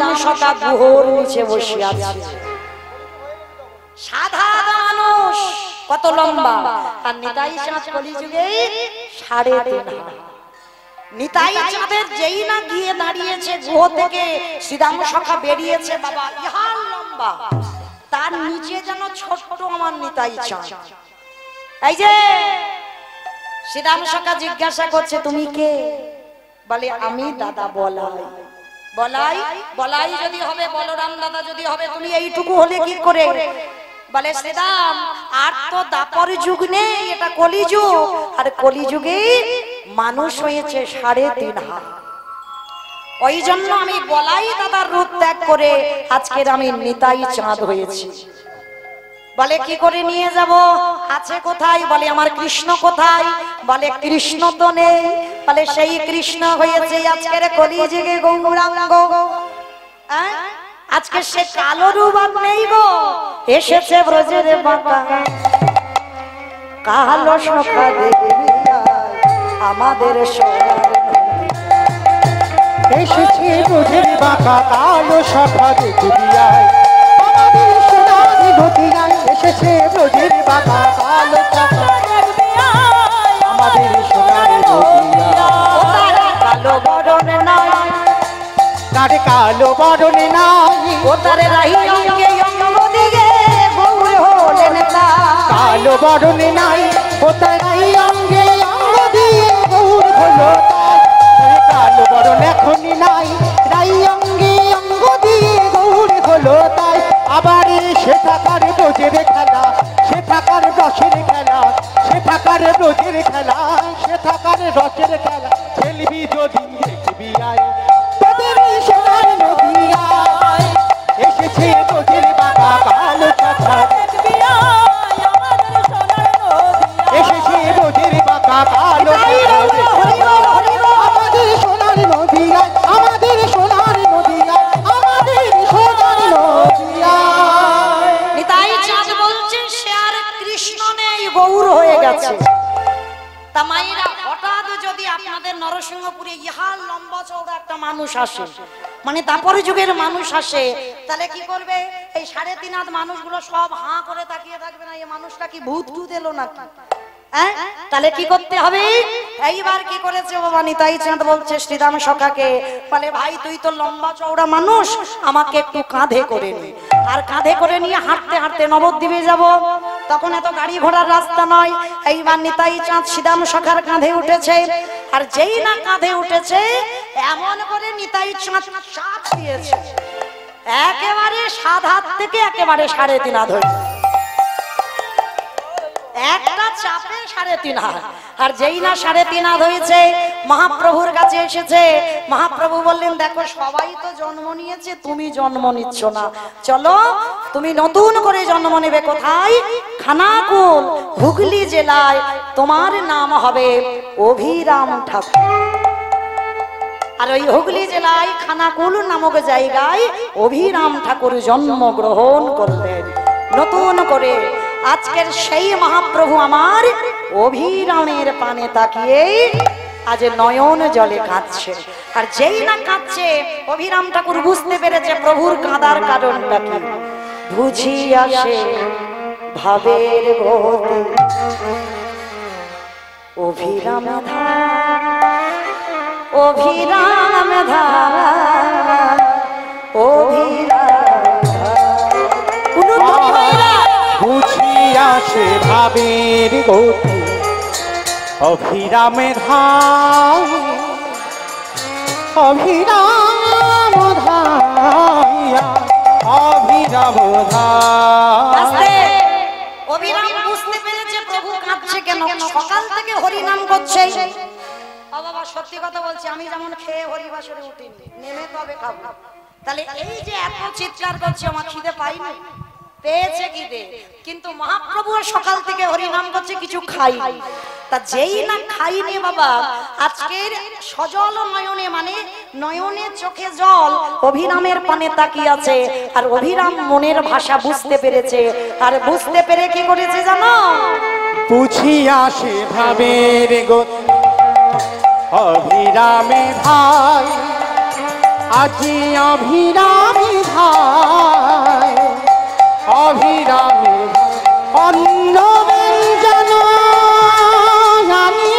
শ্রীরাম সখা গুহর নিচে বসে আছে। সাধারণ মানুষ কত লম্বা, আর নিতাই চাঁদ কলিযুগে 3.5 হাত। নিতাই চাঁদের যেই না গিয়ে দাঁড়িয়েছে গুহ থেকে শ্রীরাম সখা বেরিয়েছে বাবা ইহার লম্বা, তার নিচে যেন ছোট্ট আমার নিতাই চাঁদ। এই যে শ্রীরাম সখা জিজ্ঞাসা করছে তুমি কে? বলে আমি দাদা বলাই। বলাই বলাই যদি হবে, বলরাম দাদা যদি হবে, তুমি এইটুকু হলে কি করে? বলে শ্রীরাম আর তো দাপর যুগ নেই, এটা কলিযুগ, আর কলিযুগে মানুষ হয়েছে 3.5 হাত। ওই জন্য আমি বলাই দাদার রূপ ত্যাগ করে আজকের আমি নিতাই চাঁদ হয়েছি। বলে কি করে নিয়ে যাব? আছে কোথায়? বলে আমার কৃষ্ণ কোথায়? বলে কৃষ্ণ তো নেই। বলে সেই কৃষ্ণ হয়েছে আজকের কলিযুগে গৌরাঙ্গ। আজকে সে কালো রূপ আর নেই গো, এসেছে ব্রজের বাঁকা কালো সখা দেখবি আমাদের এসেছে ব্রজের বাঁকা কালো সখা দেখবি আমাদের সোনার নদিয়ায়। এসেছে ব্রজের বাঁকা কালো সখা দেখবি আমাদের সোনার নদিয়ায়। কালো বরণ নাই, তার কালো বরণ নাই, ও তার রাহি অঙ্গে অঙ্গ দিয়ে গৌর হলেন তাই। কালো বরণ নাই, ও তার অঙ্গে অঙ্গ দিয়ে গৌর হলো তাই। কালো বরণ এখনই নাই, রাই অঙ্গে অঙ্গ দিয়ে গৌর হলো তাই। আবার সে থাকার ব্রজের খেলা, সে থাকার রসের খেলা, সে থাকার ব্রজের খেলা, সে থাকার রসের খেলা খেলবি যদি দেখবি আয় তোদের সোনার নদিয়ায়। এসেছে ব্রজের বাঁকা কালো সখা দেখবি আয় আমাদের সোনার নদিয়ায়। এসেছে ব্রজের বাঁকা কালো সখা দেখবি আয় আমাদের সোনার নদিয়ায়, আমাদের সোনার নদিয়ায়, আমাদের সোনার নদিয়ায়। নিতাই চাঁদ বলছে সে আর কৃষ্ণ নেই, গৌর হয়ে গেছে। তা মায়েরা হঠাৎ যদি আপনাদের নরসিংহপুরে ইহার লম্বা চওড়া একটা মানুষ আসে, মানে দাপর যুগের মানুষ আসে, তাহলে কি করবে? এই 3.5 হাত মানুষগুলো সব হাঁ করে তাকিয়ে থাকবে না, এই মানুষটা কি ভূত ভূত এলো নাকি? তাহলে কি করতে হবে? এইবার কি করেছে বাবা নিতাই চাঁদ বলছে শ্রীরাম সখাকে, বলে ভাই তুই তো লম্বা চওড়া মানুষ, আমাকে একটু কাঁধে করে নি। আর কাঁধে করে নিয়ে হাঁটতে হাঁটতে নবদ্বীপে যাব, তখন এত গাড়ি ঘোড়ার রাস্তা নয়। এইবার নিতাই চাঁদ শ্রীরাম সখার কাঁধে উঠেছে, আর যেই না কাঁধে উঠেছে এমন করে নিতাই চাঁদ চাপ দিয়েছে, একেবারে 7 হাত থেকে একেবারে 3.5 হাত হয়েছে। একটা চাপে 3.5 হাত। আর যেই না 3.5 হাত হয়েছে মহাপ্রভুর কাছে এসেছে। মহাপ্রভু বললেন দেখো সবাই তো জন্ম নিয়েছে, তুমি জন্ম নিচ্ছ না, চলো তুমি নতুন করে জন্ম নেবে। কোথায়? খানাকুল, হুগলি জেলায়। তোমার নাম হবে অভিরাম ঠাকুর। আর ওই হুগলি জেলায় খানাকুল নামক জায়গায় অভিরাম ঠাকুর জন্মগ্রহণ করলেন নতুন করে। আজকের সেই মহাপ্রভু আমার অভিরামের পানে তাকিয়ে আজ নয়ন জলে কাঁদছে। আর যেই না কাঁদছে অভিরাম ঠাকুর বুঝতে পেরেছে প্রভুর কাঁদার কারণটা কি। বুঝিয়া সে ভাবের গতি অভিরাম অভিরাম ধারা বুঝিয়া সে ভাবের গতি অভিরামে ধাই, অভিরাম ধাইয়া অভিরাম ধাই। অভিরাম বুঝতে পেরেছে প্রভু কাঁদছে কেন, সকাল থেকে হরিনাম করছে। বাবা সত্যি কথা বলছি, আমি যেমন খেয়ে হরিবাসরে উঠিনি, নেমে তবে খাবো। তাহলে এই যে এত চিৎকার করছে, আমার খিদে পাইনি, পেয়েছে খিদে, কিন্তু মহাপ্রভু সকাল থেকে হরিনাম করছে, কিছু খাই। তা যেই না খাইনি বাবা, আজকের সজল নয়নে মানে নয়নে চোখে জল অভিরামের পানে তাকিয়ে আছে। আর অভিরাম মনের ভাষা বুঝতে পেরেছে, আর বুঝতে পেরে কি করেছে জানো? বুঝিয়া সে ভাবের গতি অভিরামে ভাই, আজি অভিরামী ধায় অভিরামী অন্ন ব্যঞ্জন জানি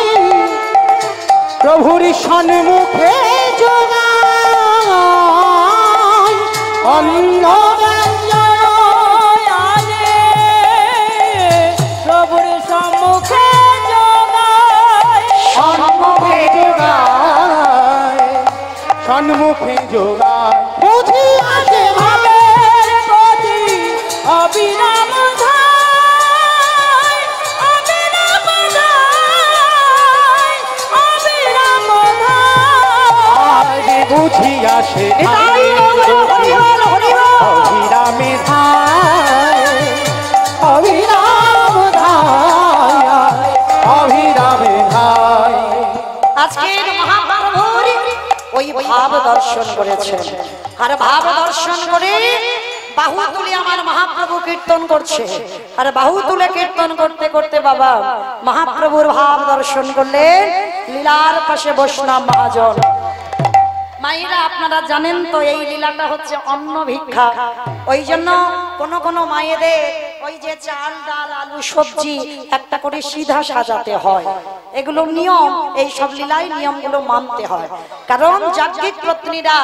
প্রভুর সম্মুখে যোগায় অন্ন ব্যঞ্জন আনে প্রভুর সম্মুখে যোগায় সম্মুখে যোগায় সম্মুখে যোগায় বুঝি আসে ভাবের গতি অবিরাম ধায় অবিরাম ধায় অবিরাম ধায় আজ বুঝি আসে নিতাই গৌর হরিহর হরিহর। অভিরামী ধায় অভিরাম ধায় অভিরামী ধায় আজকের মহাপ্রভুর ওই ভাব দর্শন করেছেন আর ভাব দর্শন করে বাহু তুলে আমার মহাপ্রভু কীর্তন করছে আর বাহু তুলে কীর্তন করতে করতে বাবা মহাপ্রভুর ভাব দর্শন করলে লীলার পাশে বৈষ্ণব মহাজন। মায়েরা আপনারা জানেন তো এই লীলাটা হচ্ছে অন্ন ভিক্ষা। ওই জন্য কোন মায়েদের ওই যে চাল ডাল আলু সবজি একটা করে সিধা সাজাতে হয়, এগুলো নিয়ম। এই সব লীলায় নিয়মগুলো মানতে হয়, কারণ যাজ্ঞিক পত্নীরা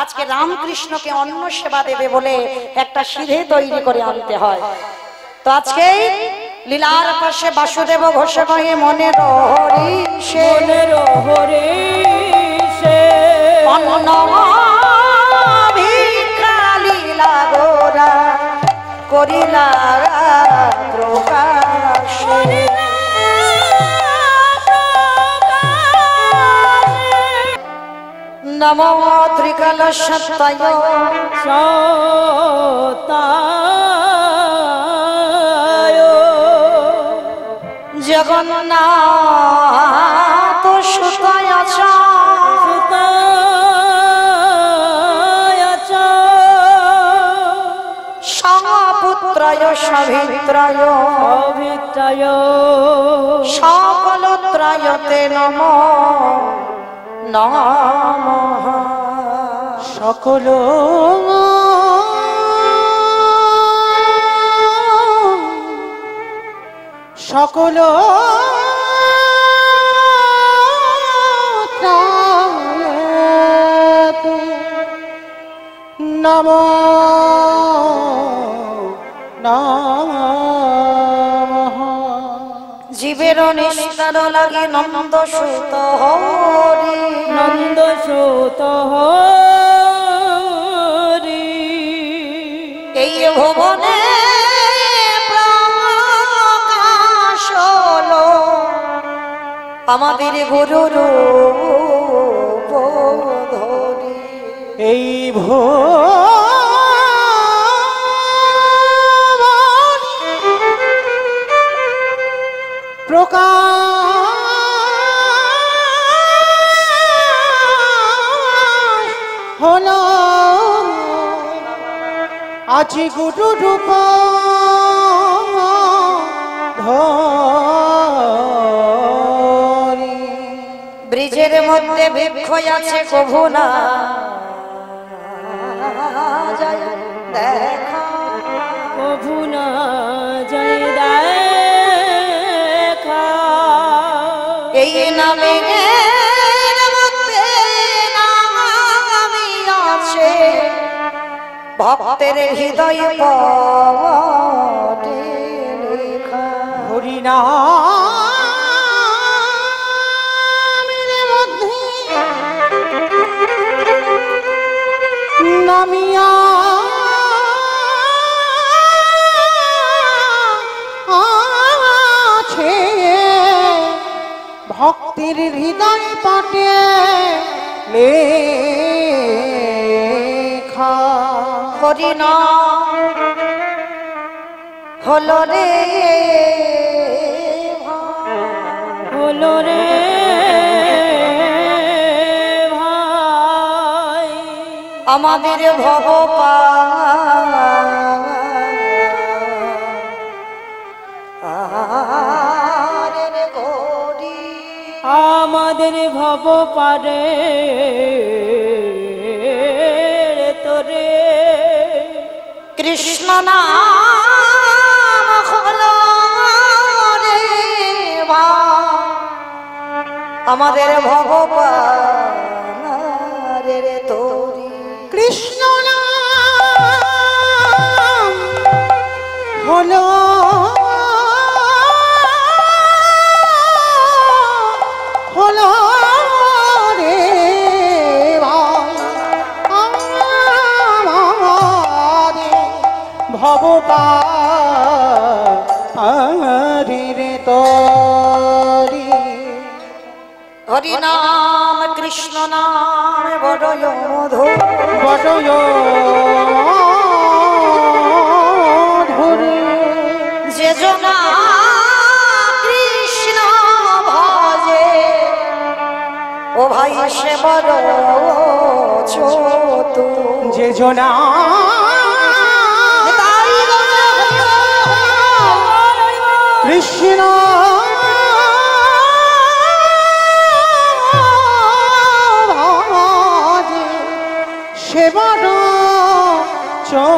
আজকে রামকৃষ্ণকে অন্ন সেবা দেবে বলে একটা সিধে তৈরি করে আনতে হয়। তো আজকে লীলার পাশে বাসুদেব ঘোষে কহে মনে হরিষে মনের হরিষে অন্ন ভিক্ষা লীলা গোরা করিলা প্রকাশে নমো ত্রিকাল সত্তায় সতায় জগন্নাথ সুতায় আছা পুত্রায় সভিত্রায় অভিত্রায় সকলত্রায়তে নম নমঃ সকল সকল নম নমঃ জীবের নিষ্ঠার লাগে নন্দ সুত হরি নন্দ সুত হরি এই ভুবনে প্রকাশ হলো আমাদের গুরুর ধরি। এই প্রকাশ হলো আজি গুরু রূপ ধরি ব্রিজের মধ্যে বৃক্ষ আছে কভু না যায় দেখা প্রভু না যাই দেখা এই নামে আছে ভক্তের হৃদয় পটে লেখা। হরিনামের মধ্যে নামিয়া আছে ভক্তির হৃদয় পাটে লেখা হরিনাম হলো রে হলো রে ভাই আমাদের ভগবান আমাদের ভব পারে কৃষ্ণ নাম হলো রে আমাদের ভগবান রে তোরি। কৃষ্ণ নাম হলো হলো রে ভগবান রে তোরি। হরি নাম কৃষ্ণ নাম বড়য় মধুর বড়য় ধরে যে জনা কৃষ্ণ ভজে ও ভাই সে বড় চতু। যে জনা কৃষ্ণ ভজে সে বড় চতু।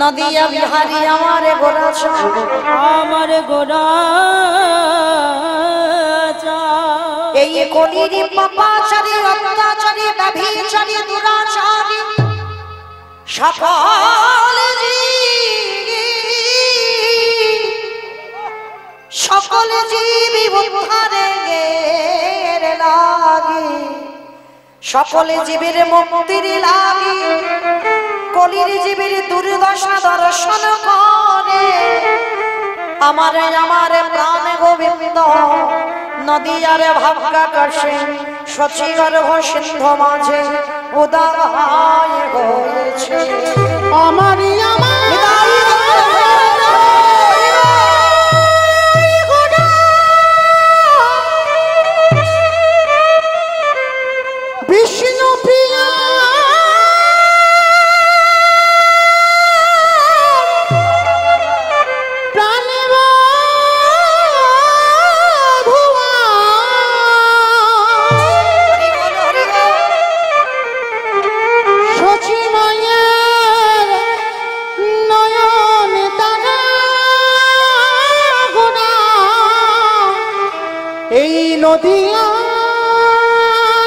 নদিয়া বিহারি আমার গোরা আমার গোরা এই কলির পাপাচারী অত্যাচারী ব্যভিচারী দুরাচারী সকল সকল জীবী উদ্ধারে লাগি সকল জীবের মুক্তির লাগি কলির জীবের দুর্দশা দর্শন করে আমার আমার প্রাণ গোবিন্দ নদিয়ার ভাগ্যাকাশে সচিগর্ভ সিন্ধু মাঝে উদয় হয়েছে। আমারি আমার বিষ্ণু প্রিয়া প্রাণে ধুয়া সচিমায়ের নয়ন তারা গোনা এই নদিয়া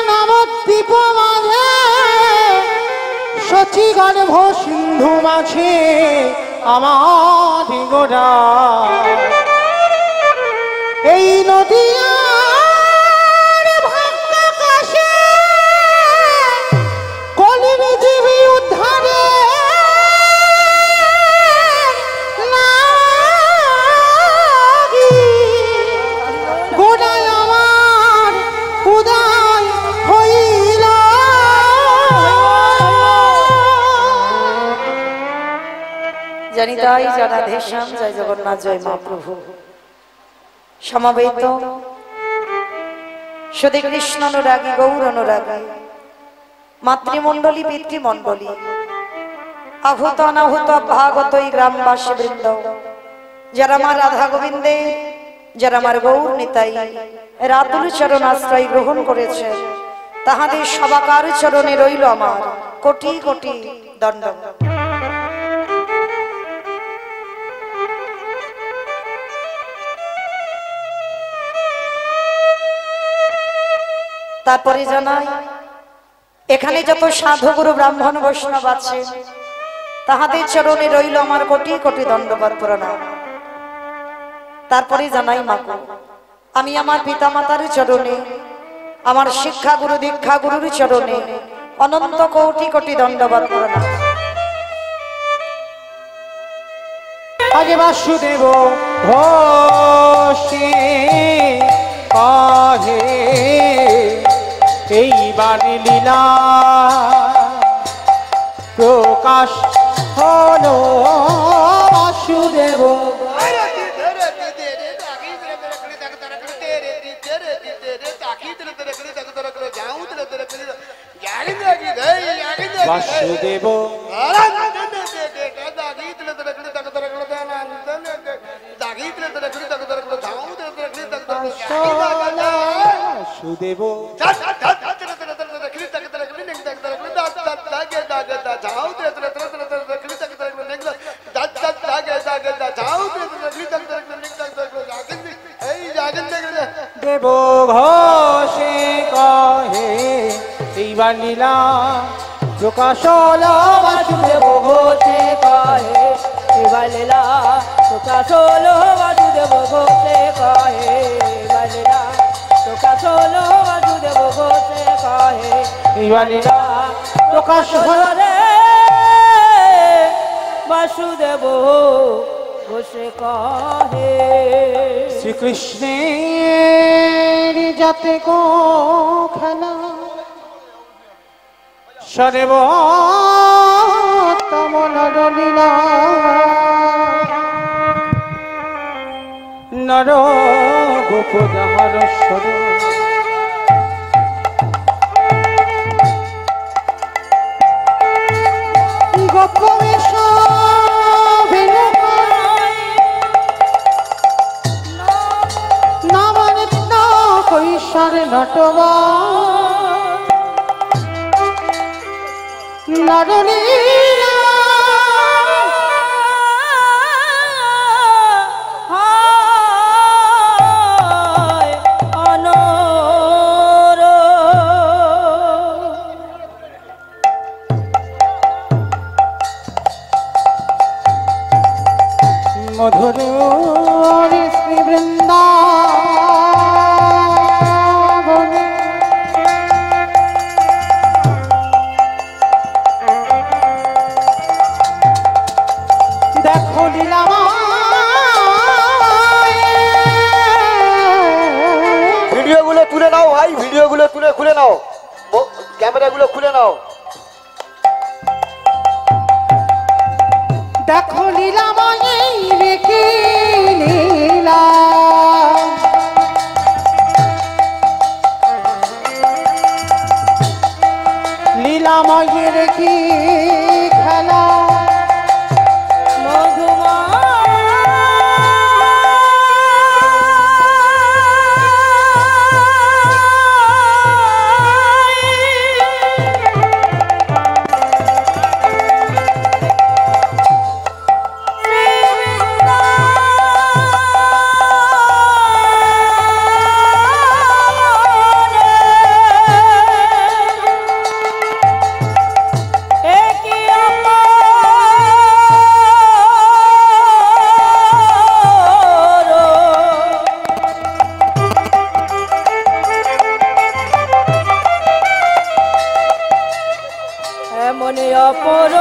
নবদ্বীপ মাঝে সচিগর্ভ সিন্ধু মাঝে আমার গোড়া এই নদিয়ার ভাগ্যাকাশে কলির জীবী উদ্ধারে লাগি গোড়ায় আমার উদয় হইল। জানি তাই জানা ধেশ্যাম জয় জগন্নাথ জয় মহাপ্রভু। সমবেত সুধী কৃষ্ণ অনুরাগী গৌর অনুরাগী মাতৃমণ্ডলী পিতৃমণ্ডলী আহুত অনাহুত ভাগত এই গ্রামবাসী বৃন্দ যারা আমার রাধা গোবিন্দে যারা আমার গৌর নিতাই রাতুল চরণ আশ্রয় গ্রহণ করেছে তাহাদের সবাকার চরণে রইল আমার কোটি কোটি দণ্ডবত। তারপরে জানাই এখানে যত সাধু গুরু ব্রাহ্মণ বৈষ্ণব আছে তাহাদের চরণে রইল আমার কোটি কোটি দণ্ডবত প্রণাম। তারপরে জানাই মাগো আমি আমার পিতা মাতার চরণে আমার শিক্ষা গুরু দীক্ষা গুরুর চরণে অনন্ত কোটি কোটি দণ্ডবত প্রণাম। আগে বাসুদেব ঘোষে কাহে এইবার লীলা প্রকাশ হলো বাসুদেব বাসুদেব বাসুদেব বাসুদেব ঘোষে কহে এইবার লীলা প্রকাশ হলো বাসুদেব ঘোষে কহে এবার লীলা প্রকাশ হলো বাসুদেব ঘোষে কহে এবার লীলা প্রকাশ হলো বাসুদেব ঘোষে কহে এইবার লীলা প্রকাশ হলো রে বাসুদেব ঘোষে কহে শ্রীকৃষ্ণের যাতে গো খেলা সর্বোত্তম নরলীলা নর গোপদার স্বর গোপবেশ নামানিত্য কৈশোর নটবা নরলীলা হায় অনর মধুর শ্রী বৃন্দাবনে দেখো লীলা ভিডিওগুলো তুলে নাও ভাই, ভিডিওগুলো খুলে নাও, ক্যামেরাগুলো খুলে নাও। দেখো লীলা মায়ের রেখে লীলা লীলা মায়ের কি খেলা মধুমা মনে অপর